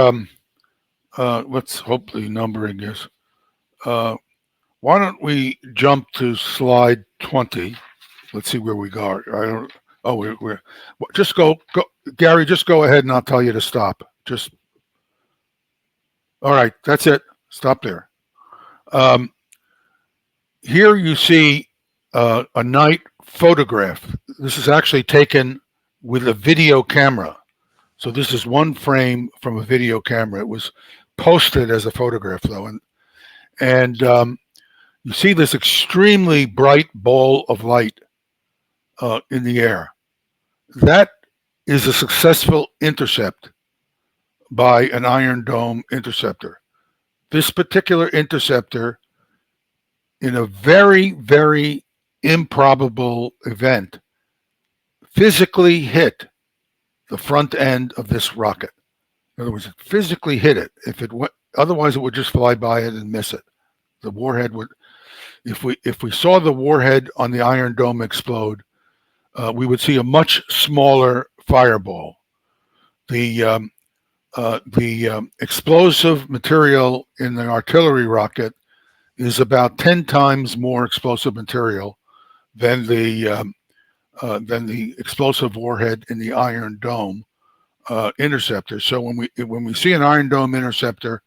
let's hope the numbering is. Why don't we jump to slide 20? Let's see where we got. I don't. Oh, we're just go, Gary. Just go ahead, and I'll tell you to stop. Just. All right, that's it. Stop there. Here you see a night photograph. This is actually taken with a video camera. So this is one frame from a video camera. It was posted as a photograph, though. And you see this extremely bright ball of light in the air. That is a successful intercept by an Iron Dome interceptor. This particular interceptor, in a very, very improbable event, physically hit the front end of this rocket. In other words, it physically hit it. If it went, otherwise, it would just fly by it and miss it. The warhead would. If we saw the warhead on the Iron Dome explode, we would see a much smaller fireball. The explosive material in the artillery rocket is about 10 times more explosive material than the explosive warhead in the Iron Dome interceptor. So when we see an Iron Dome interceptor,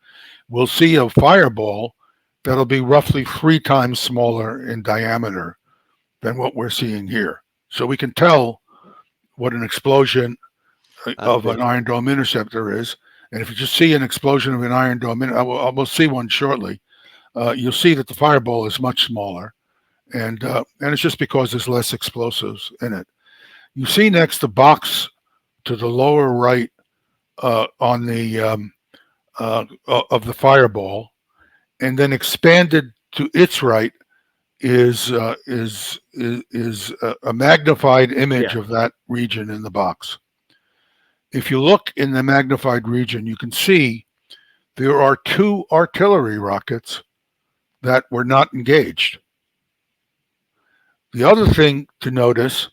we'll see a fireball that'll be roughly 3 times smaller in diameter than what we're seeing here. So we can tell what an explosion of an Iron Dome interceptor is. And if you just see an explosion of an Iron Dome, we'll see one shortly. You'll see that the fireball is much smaller, and it's just because there's less explosives in it. You see next the box to the lower right on the of the fireball, and then expanded to its right is a magnified image of that region in the box. If you look in the magnified region, you can see there are 2 artillery rockets that were not engaged. The other thing to notice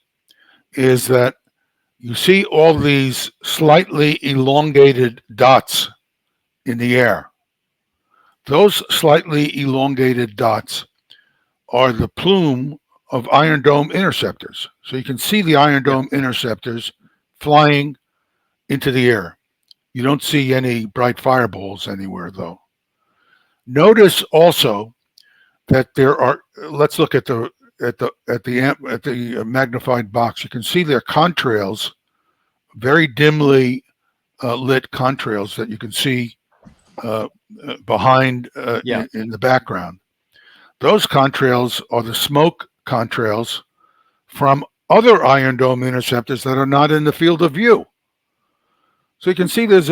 is that you see all these slightly elongated dots in the air. Those slightly elongated dots are the plume of Iron Dome interceptors. So you can see the Iron Dome interceptors flying into the air. You don't see any bright fireballs anywhere, though. Notice also that there are. Let's look at the magnified box. You can see there are contrails, very dimly lit contrails that you can see behind in the background. Those contrails are the smoke contrails from other Iron Dome interceptors that are not in the field of view. So you can see there's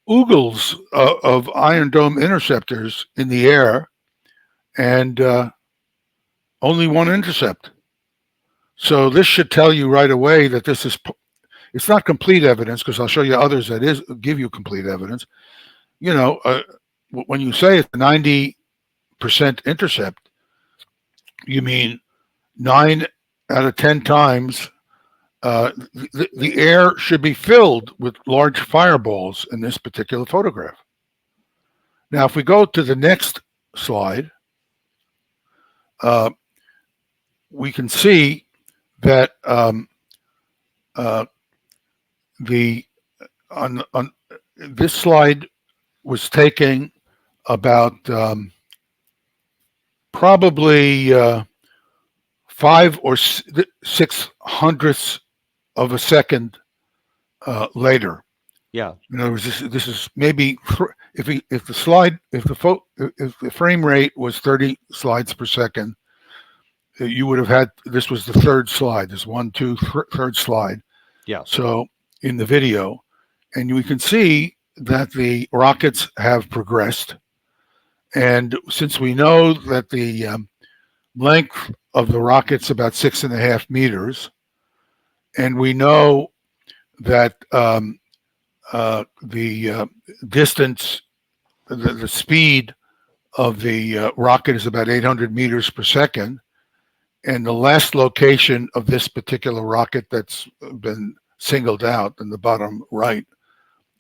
oogles of Iron Dome interceptors in the air, and only one intercept. So this should tell you right away that this is, it's not complete evidence, because I'll show you others that give you complete evidence. You know, when you say it's a 90% intercept, you mean 9 out of 10 times the air should be filled with large fireballs in this particular photograph. Now, if we go to the next slide, we can see that this slide was taken about probably 5 or 6 hundredths of a second later. Yeah. In other words, this is maybe if the frame rate was 30 slides per second, you would have had, this was the third slide. There's 1, 2, third slide. Yeah. So in the video, and we can see that the rockets have progressed. And since we know that the length of the rocket's about 6.5 meters, and we know that the distance, the speed of the rocket is about 800 meters per second, and the last location of this particular rocket that's been singled out in the bottom right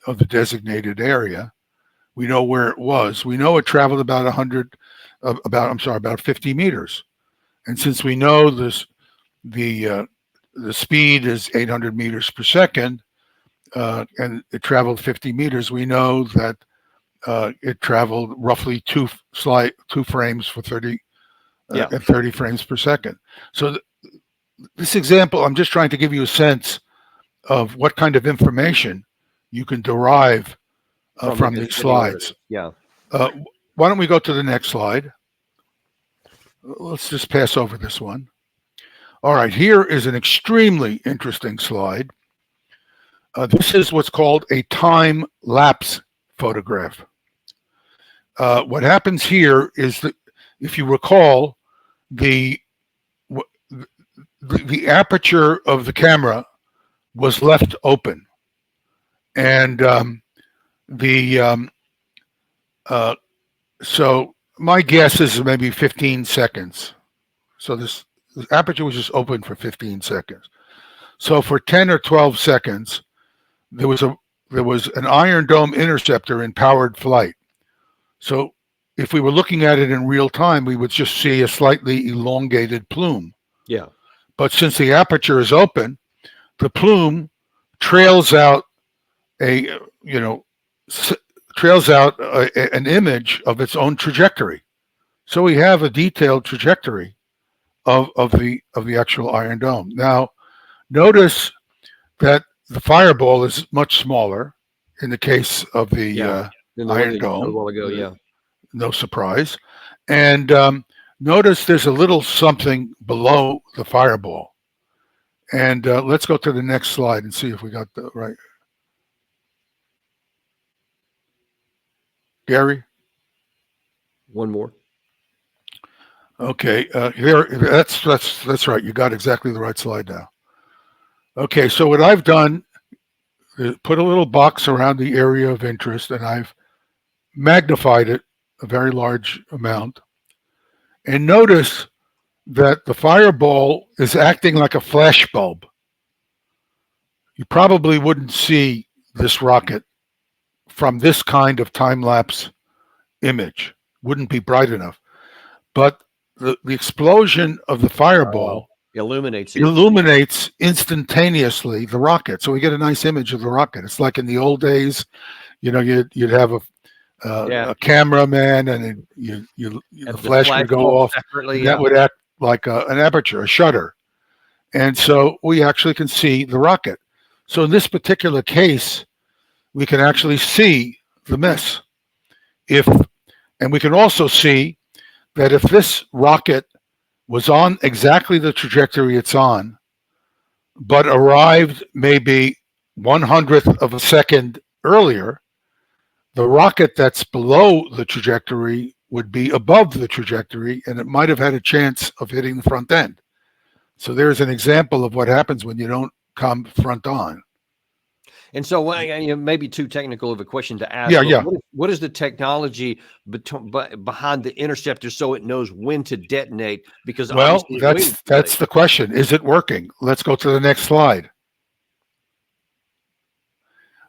of the designated area, we know where it was. We know it traveled about 50 meters. And since we know this, the speed is 800 meters per second, and it traveled 50 meters, we know that it traveled roughly two frames for 30 at 30 frames per second. So this example, I'm just trying to give you a sense of what kind of information you can derive from these slides. Yeah. Why don't we go to the next slide? Let's just pass over this one. All right, here is an extremely interesting slide. This is what's called a time lapse photograph. What happens here is that, if you recall, the aperture of the camera was left open, and so my guess is maybe 15 seconds. So the aperture was just open for 15 seconds. So for 10 or 12 seconds, there was an Iron Dome interceptor in powered flight. So if we were looking at it in real time, we would just see a slightly elongated plume. Yeah. But since the aperture is open, the plume trails out an image of its own trajectory. So we have a detailed trajectory of the actual Iron Dome. Now, notice that the fireball is much smaller in the case of the Iron Dome. A while ago, yeah. No surprise. And notice there's a little something below the fireball. And let's go to the next slide and see if we got the right. Gary? One more. Okay, here that's right. You got exactly the right slide now. Okay, so what I've done is put a little box around the area of interest, and I've magnified it a very large amount. And notice that the fireball is acting like a flash bulb. You probably wouldn't see this rocket from this kind of time-lapse image. Wouldn't be bright enough. But the explosion of the fireball illuminates instantaneously the rocket. So we get a nice image of the rocket. It's like in the old days, you'd have a cameraman, and the flash would go off. That would act like an aperture, a shutter. And so we actually can see the rocket. So in this particular case, we can actually see the miss. And we can also see that if this rocket was on exactly the trajectory it's on, but arrived maybe 1/100th of a second earlier, the rocket that's below the trajectory would be above the trajectory, and it might have had a chance of hitting the front end. So there's an example of what happens when you don't come front on. And so, maybe too technical of a question to ask. Yeah. What is the technology behind the interceptor so it knows when to detonate? Because that's the question. Is it working? Let's go to the next slide.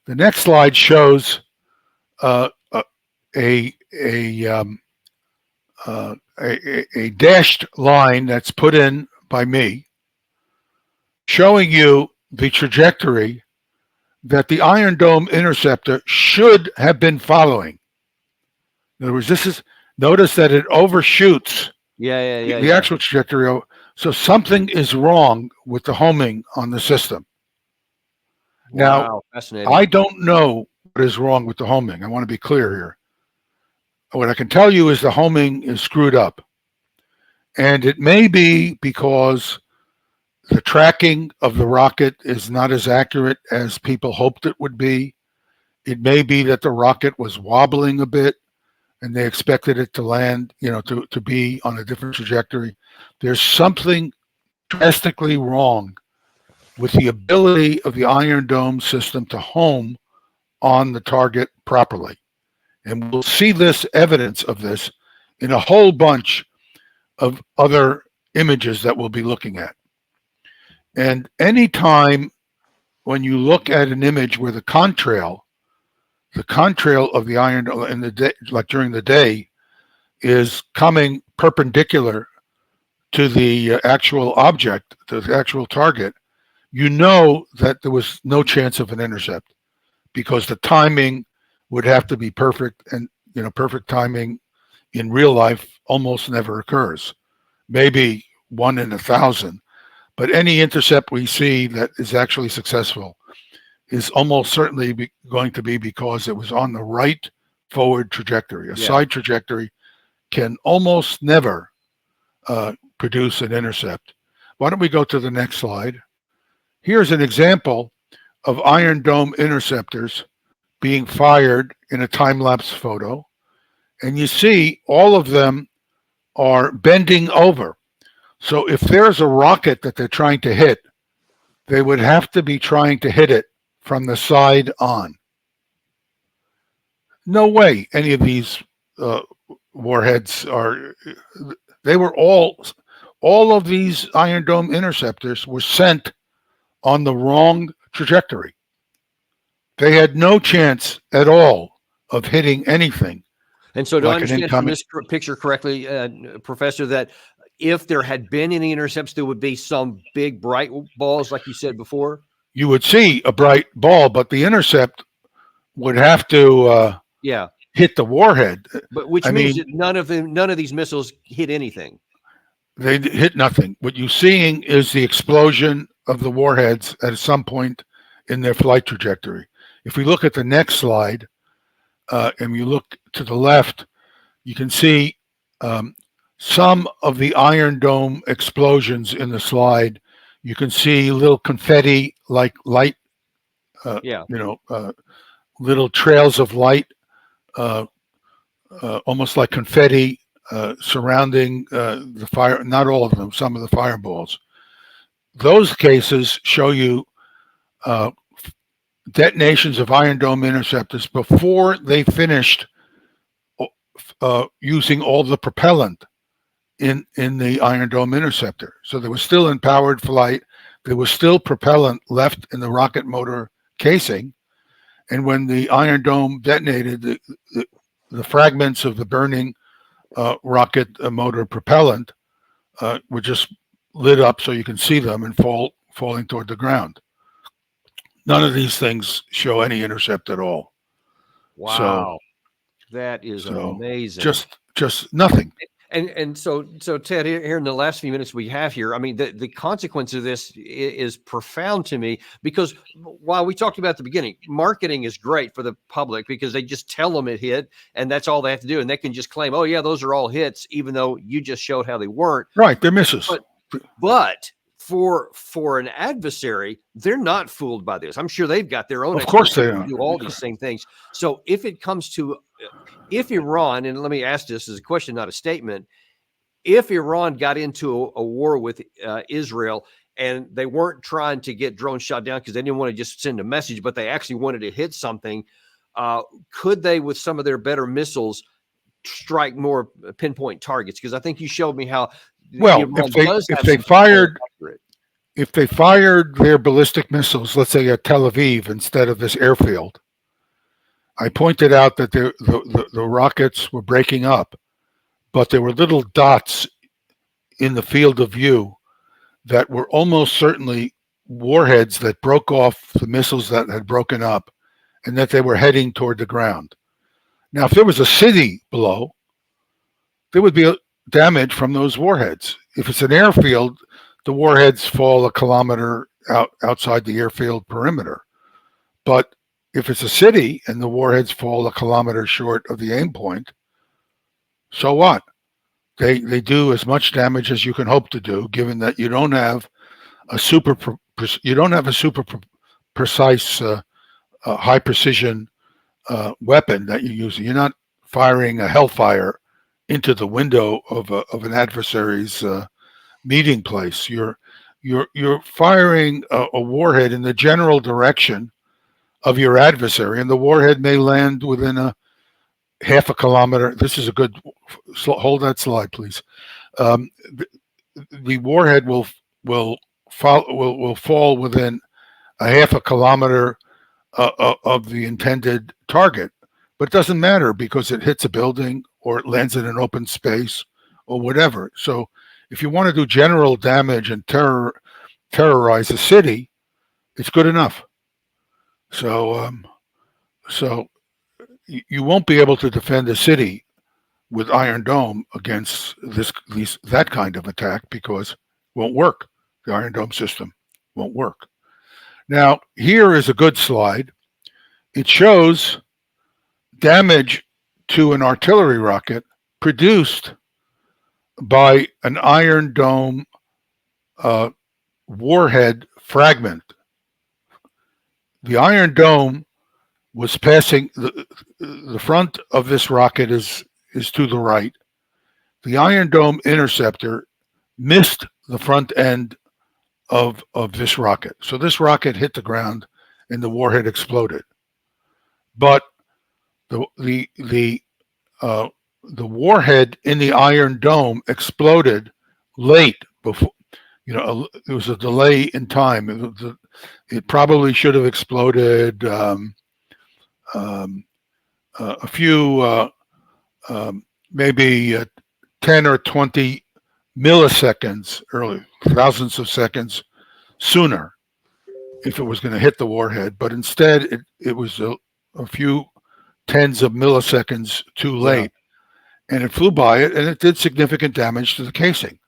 The next slide shows a dashed line that's put in by me, showing you the trajectory that the Iron Dome interceptor should have been following. In other words, notice that it overshoots the actual trajectory. So something is wrong with the homing on the system. Now, I don't know what is wrong with the homing. I want to be clear here. What I can tell you is the homing is screwed up. And it may be because the tracking of the rocket is not as accurate as people hoped it would be. It may be that the rocket was wobbling a bit and they expected it to land, to be on a different trajectory. There's something drastically wrong with the ability of the Iron Dome system to home on the target properly. And we'll see this evidence of this in a whole bunch of other images that we'll be looking at. And anytime when you look at an image where the contrail of the Iron Dome in the day, like during the day, is coming perpendicular to the actual object, to the actual target, you know that there was no chance of an intercept, because the timing would have to be perfect, and perfect timing in real life almost never occurs. Maybe 1 in 1,000. But any intercept we see that is actually successful is almost certainly going to be because it was on the right forward trajectory. A side trajectory can almost never produce an intercept. Why don't we go to the next slide? Here's an example of Iron Dome interceptors being fired in a time-lapse photo. And you see all of them are bending over. So if there's a rocket that they're trying to hit, they would have to be trying to hit it from the side on. No way any of these warheads they were all of these Iron Dome interceptors were sent on the wrong trajectory. They had no chance at all of hitting anything. And so, do I understand from this picture correctly, Professor, that if there had been any intercepts, there would be some big bright balls, like you said before? You would see a bright ball, but the intercept would have to hit the warhead. But which means that none of these missiles hit anything. They hit nothing. What you're seeing is the explosion of the warheads at some point in their flight trajectory. If we look at the next slide, and you look to the left, you can see some of the Iron Dome explosions in the slide. You can see little confetti like light, little trails of light almost like confetti surrounding the fire. Not all of them, some of the fireballs. Those cases show you detonations of Iron Dome interceptors before they finished using all the propellant in the Iron Dome interceptor. So they were still in powered flight. There was still propellant left in the rocket motor casing. And when the Iron Dome detonated, the fragments of the burning rocket motor propellant were just lit up so you can see them and falling toward the ground. None of these things show any intercept at all. Wow. That is So amazing. Just nothing. And so Ted, here in the last few minutes we have here, I mean, the consequence of this is profound to me, because while we talked about at the beginning, marketing is great for the public because they just tell them it hit and that's all they have to do. And they can just claim, oh yeah, those are all hits, even though you just showed how they weren't. Right. They're misses. But for an adversary, they're not fooled by this. I'm sure they've got their own. Of course they are. Do all these same things. So if it comes to, if Iran, and let me ask this as a question, not a statement, if Iran got into a war with Israel and they weren't trying to get drones shot down because they didn't want to just send a message, but they actually wanted to hit something, could they, with some of their better missiles, strike more pinpoint targets? Because I think you showed me how. Well, if they fired their ballistic missiles, let's say at Tel Aviv instead of this airfield, I pointed out that the rockets were breaking up, but there were little dots in the field of view that were almost certainly warheads that broke off the missiles that had broken up, and that they were heading toward the ground. Now, if there was a city below, there would be damage from those warheads. If it's an airfield, the warheads fall a kilometer outside the airfield perimeter. But if it's a city and the warheads fall a kilometer short of the aim point, so what? They do as much damage as you can hope to do, given that you don't have a super precise high precision weapon that you're using. You're not firing a Hellfire into the window of an adversary's meeting place. You're firing a warhead in the general direction of your adversary, and the warhead may land within a half a kilometer. This is a good. Hold that slide, please. The warhead will fall within a half a kilometer of the intended target, but it doesn't matter because it hits a building or it lands in an open space or whatever. So if you want to do general damage and terrorize a city, it's good enough. So you won't be able to defend a city with Iron Dome against that kind of attack because it won't work. The Iron Dome system won't work. Now, here is a good slide. It shows damage to an artillery rocket produced by an Iron Dome warhead fragment. The Iron Dome was passing, the front of this rocket is to the right. The Iron Dome interceptor missed the front end of this rocket. So this rocket hit the ground and the warhead exploded. But the warhead in the Iron Dome exploded late before, there was a delay in time. It probably should have exploded a few, maybe 10 or 20 milliseconds early, thousands of seconds sooner if it was going to hit the warhead. But instead, it was a few tens of milliseconds too late. Yeah. And it flew by it, and it did significant damage to the casing.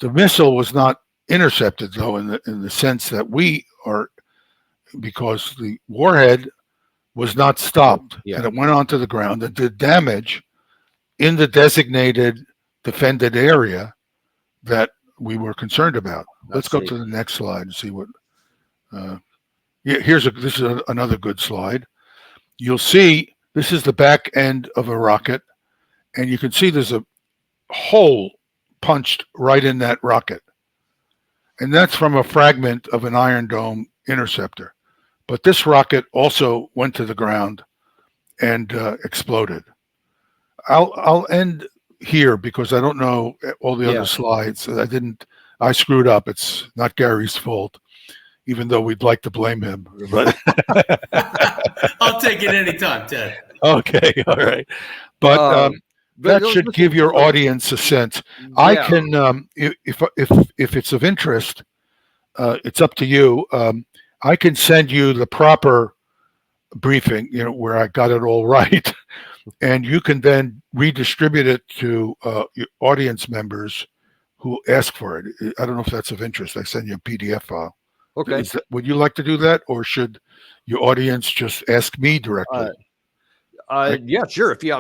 The missile was not intercepted, though, in the sense that we are, because the warhead was not stopped, and it went onto the ground and did damage in the designated defended area that we were concerned about. Let's go to the next slide and see what. This is another good slide. You'll see this is the back end of a rocket and you can see there's a hole punched right in that rocket. And that's from a fragment of an Iron Dome interceptor. But this rocket also went to the ground and exploded. I'll end here because I don't know all the other slides. I screwed up. It's not Gary's fault, even though we'd like to blame him. But I'll take it anytime, Ted. Okay, all right. But that should give your audience a sense. I can, if it's of interest, it's up to you. I can send you the proper briefing, where I got it all right, and you can then redistribute it to your audience members who ask for it. I don't know if that's of interest. I send you a PDF file. Okay. Would you like to do that, or should your audience just ask me directly? Yeah, sure. If you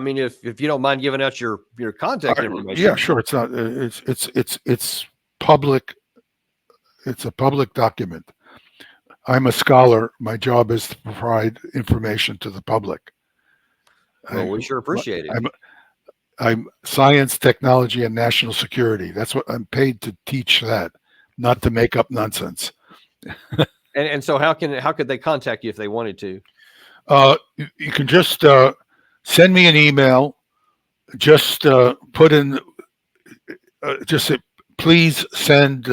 don't mind giving out your contact information. Yeah, sure. It's not. It's public. It's a public document. I'm a scholar. My job is to provide information to the public. Well, we sure appreciate it. I'm science, technology, and national security. That's what I'm paid to teach. That, not to make up nonsense. And so, how could they contact you if they wanted to? You can just send me an email. Just put in. Just say, please send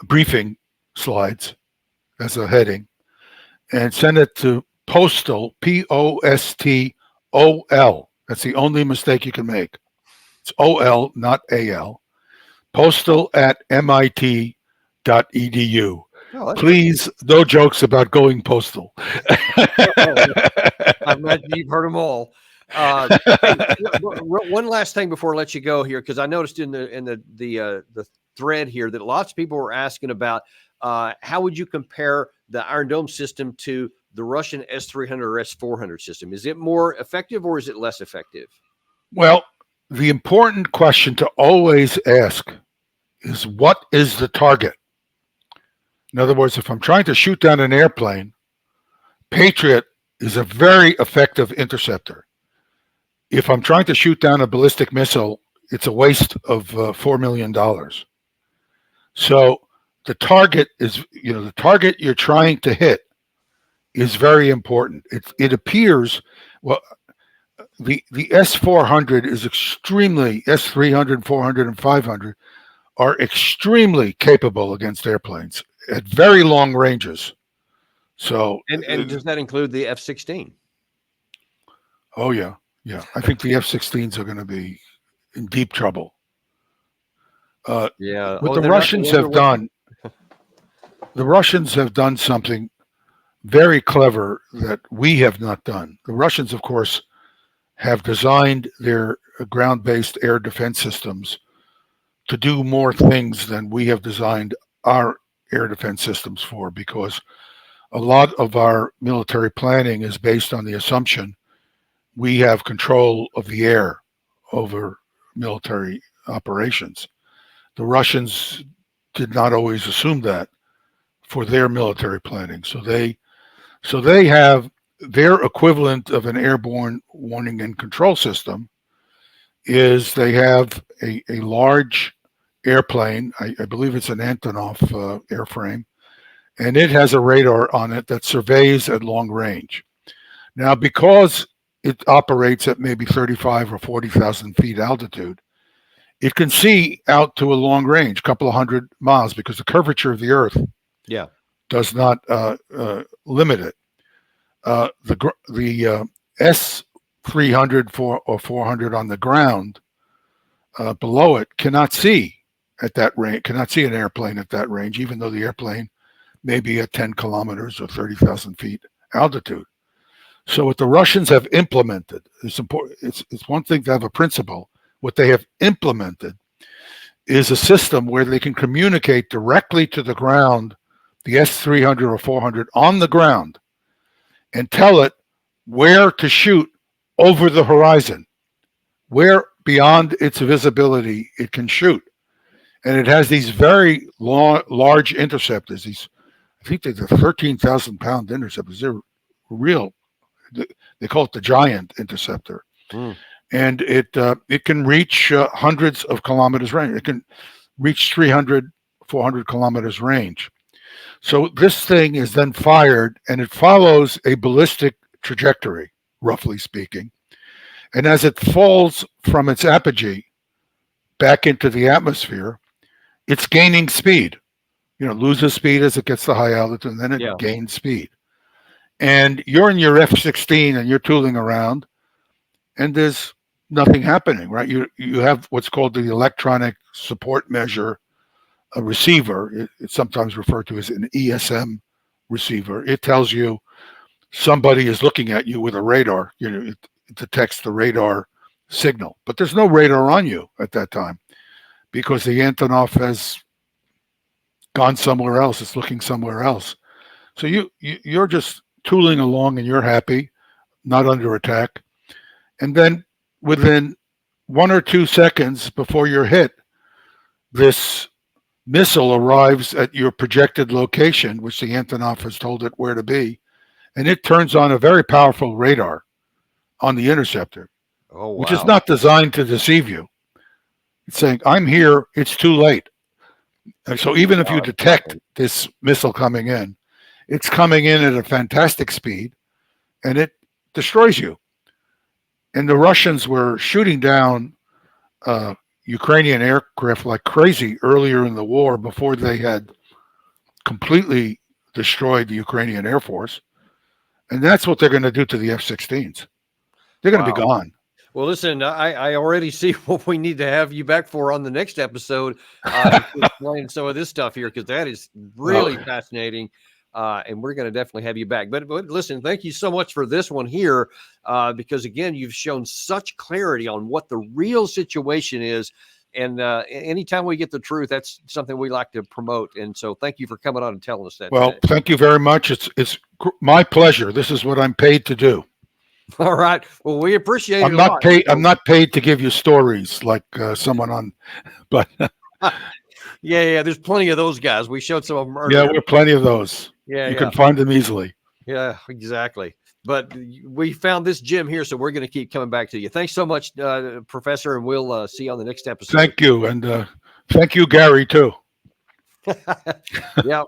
briefing slides as a heading, and send it to Postol, Postol. That's the only mistake you can make. It's OL, not AL. Postal at MIT.edu. Please, no jokes about going postal. I imagine you've heard them all. One last thing before I let you go here, because I noticed in the thread here that lots of people were asking about how would you compare the Iron Dome system to the Russian S-300 or S-400 system? Is it more effective or is it less effective? Well, the important question to always ask is, what is the target? In other words, if I'm trying to shoot down an airplane, Patriot is a very effective interceptor. If I'm trying to shoot down a ballistic missile, it's a waste of $4 million. So the target is, the target you're trying to hit is very important. It appears, well, the S-400 is extremely, S-300, 400, and 500 are extremely capable against airplanes at very long ranges. So, and does that include the F-16? Oh yeah. I think the F-16s are going to be in deep trouble. What the Russians have done, the Russians have done something very clever that we have not done. The Russians, of course, have designed their ground-based air defense systems to do more things than we have designed our air defense systems for, because a lot of our military planning is based on the assumption we have control of the air over military operations. The Russians did not always assume that for their military planning. So they have their equivalent of an airborne warning and control system is they have a large airplane. I believe it's an Antonov airframe, and it has a radar on it that surveys at long range. Now, because it operates at maybe 35 or 40,000 feet altitude, it can see out to a long range, a couple of 100 miles, because the curvature of the Earth does not limit it. The S-300 or 400 on the ground below it cannot see at that range, cannot see an airplane at that range, even though the airplane may be at 10 kilometers or 30,000 feet altitude. So what the Russians have implemented is important. It's one thing to have a principle. What they have implemented is a system where they can communicate directly to the ground, the S-300 or 400 on the ground, and tell it where to shoot over the horizon, where beyond its visibility it can shoot. And it has these very large interceptors. I think they're 13,000-pound interceptors. They're real. They call it the giant interceptor. Mm. and it can reach hundreds of kilometers range. It can reach 300, 400 kilometers range. So this thing is then fired, and it follows a ballistic trajectory, roughly speaking. And as it falls from its apogee back into the atmosphere, it's gaining speed. Loses speed as it gets to high altitude, and then it Yeah. gains speed. And you're in your F-16 and you're tooling around, and there's nothing happening, right? You have what's called the electronic support measure, a receiver. It's sometimes referred to as an ESM receiver. It tells you somebody is looking at you with a radar. It detects the radar signal, but there's no radar on you at that time because the Antonov has gone somewhere else. It's looking somewhere else. So you're just tooling along and you're happy, not under attack. And then within 1 or 2 seconds before you're hit, this missile arrives at your projected location, which the Antonov has told it where to be, and it turns on a very powerful radar on the interceptor, Oh, wow. which is not designed to deceive you. It's saying, I'm here, it's too late. And so even if you detect this missile coming in, it's coming in at a fantastic speed, and it destroys you. And the Russians were shooting down Ukrainian aircraft like crazy earlier in the war before they had completely destroyed the Ukrainian Air Force. And that's what they're going to do to the F-16s. They're going to be gone. Well, listen, I already see what we need to have you back for on the next episode, explain some of this stuff here, because that is really fascinating. And we're going to definitely have you back. But listen, thank you so much for this one here, because, again, you've shown such clarity on what the real situation is. And anytime we get the truth, that's something we like to promote. And so thank you for coming on and telling us that. Well, today. thank you very much. It's my pleasure. This is what I'm paid to do. All right. Well, we appreciate it. I'm not paid to give you stories like someone on, but yeah. There's plenty of those guys. We showed some of them earlier. yeah, we're plenty of those. Yeah, you can find them easily. Yeah, exactly. But we found this gem here, so we're going to keep coming back to you. Thanks so much, Professor, and we'll see you on the next episode. Thank you, and thank you, Gary, too. Yeah,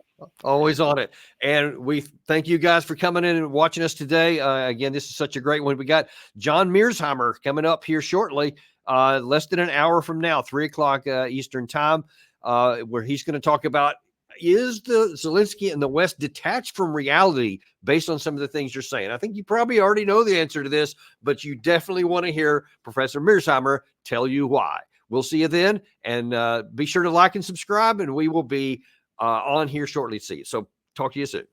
always on it. And we thank you guys for coming in and watching us today. Again, this is such a great one. We got John Mearsheimer coming up here shortly, less than an hour from now, 3:00 Eastern time, where he's going to talk about, is the Zelensky and the West detached from reality based on some of the things you're saying? I think you probably already know the answer to this, but you definitely want to hear Professor Mearsheimer tell you why. We'll see you then, and be sure to like and subscribe, and we will be on here shortly to see you. So talk to you soon.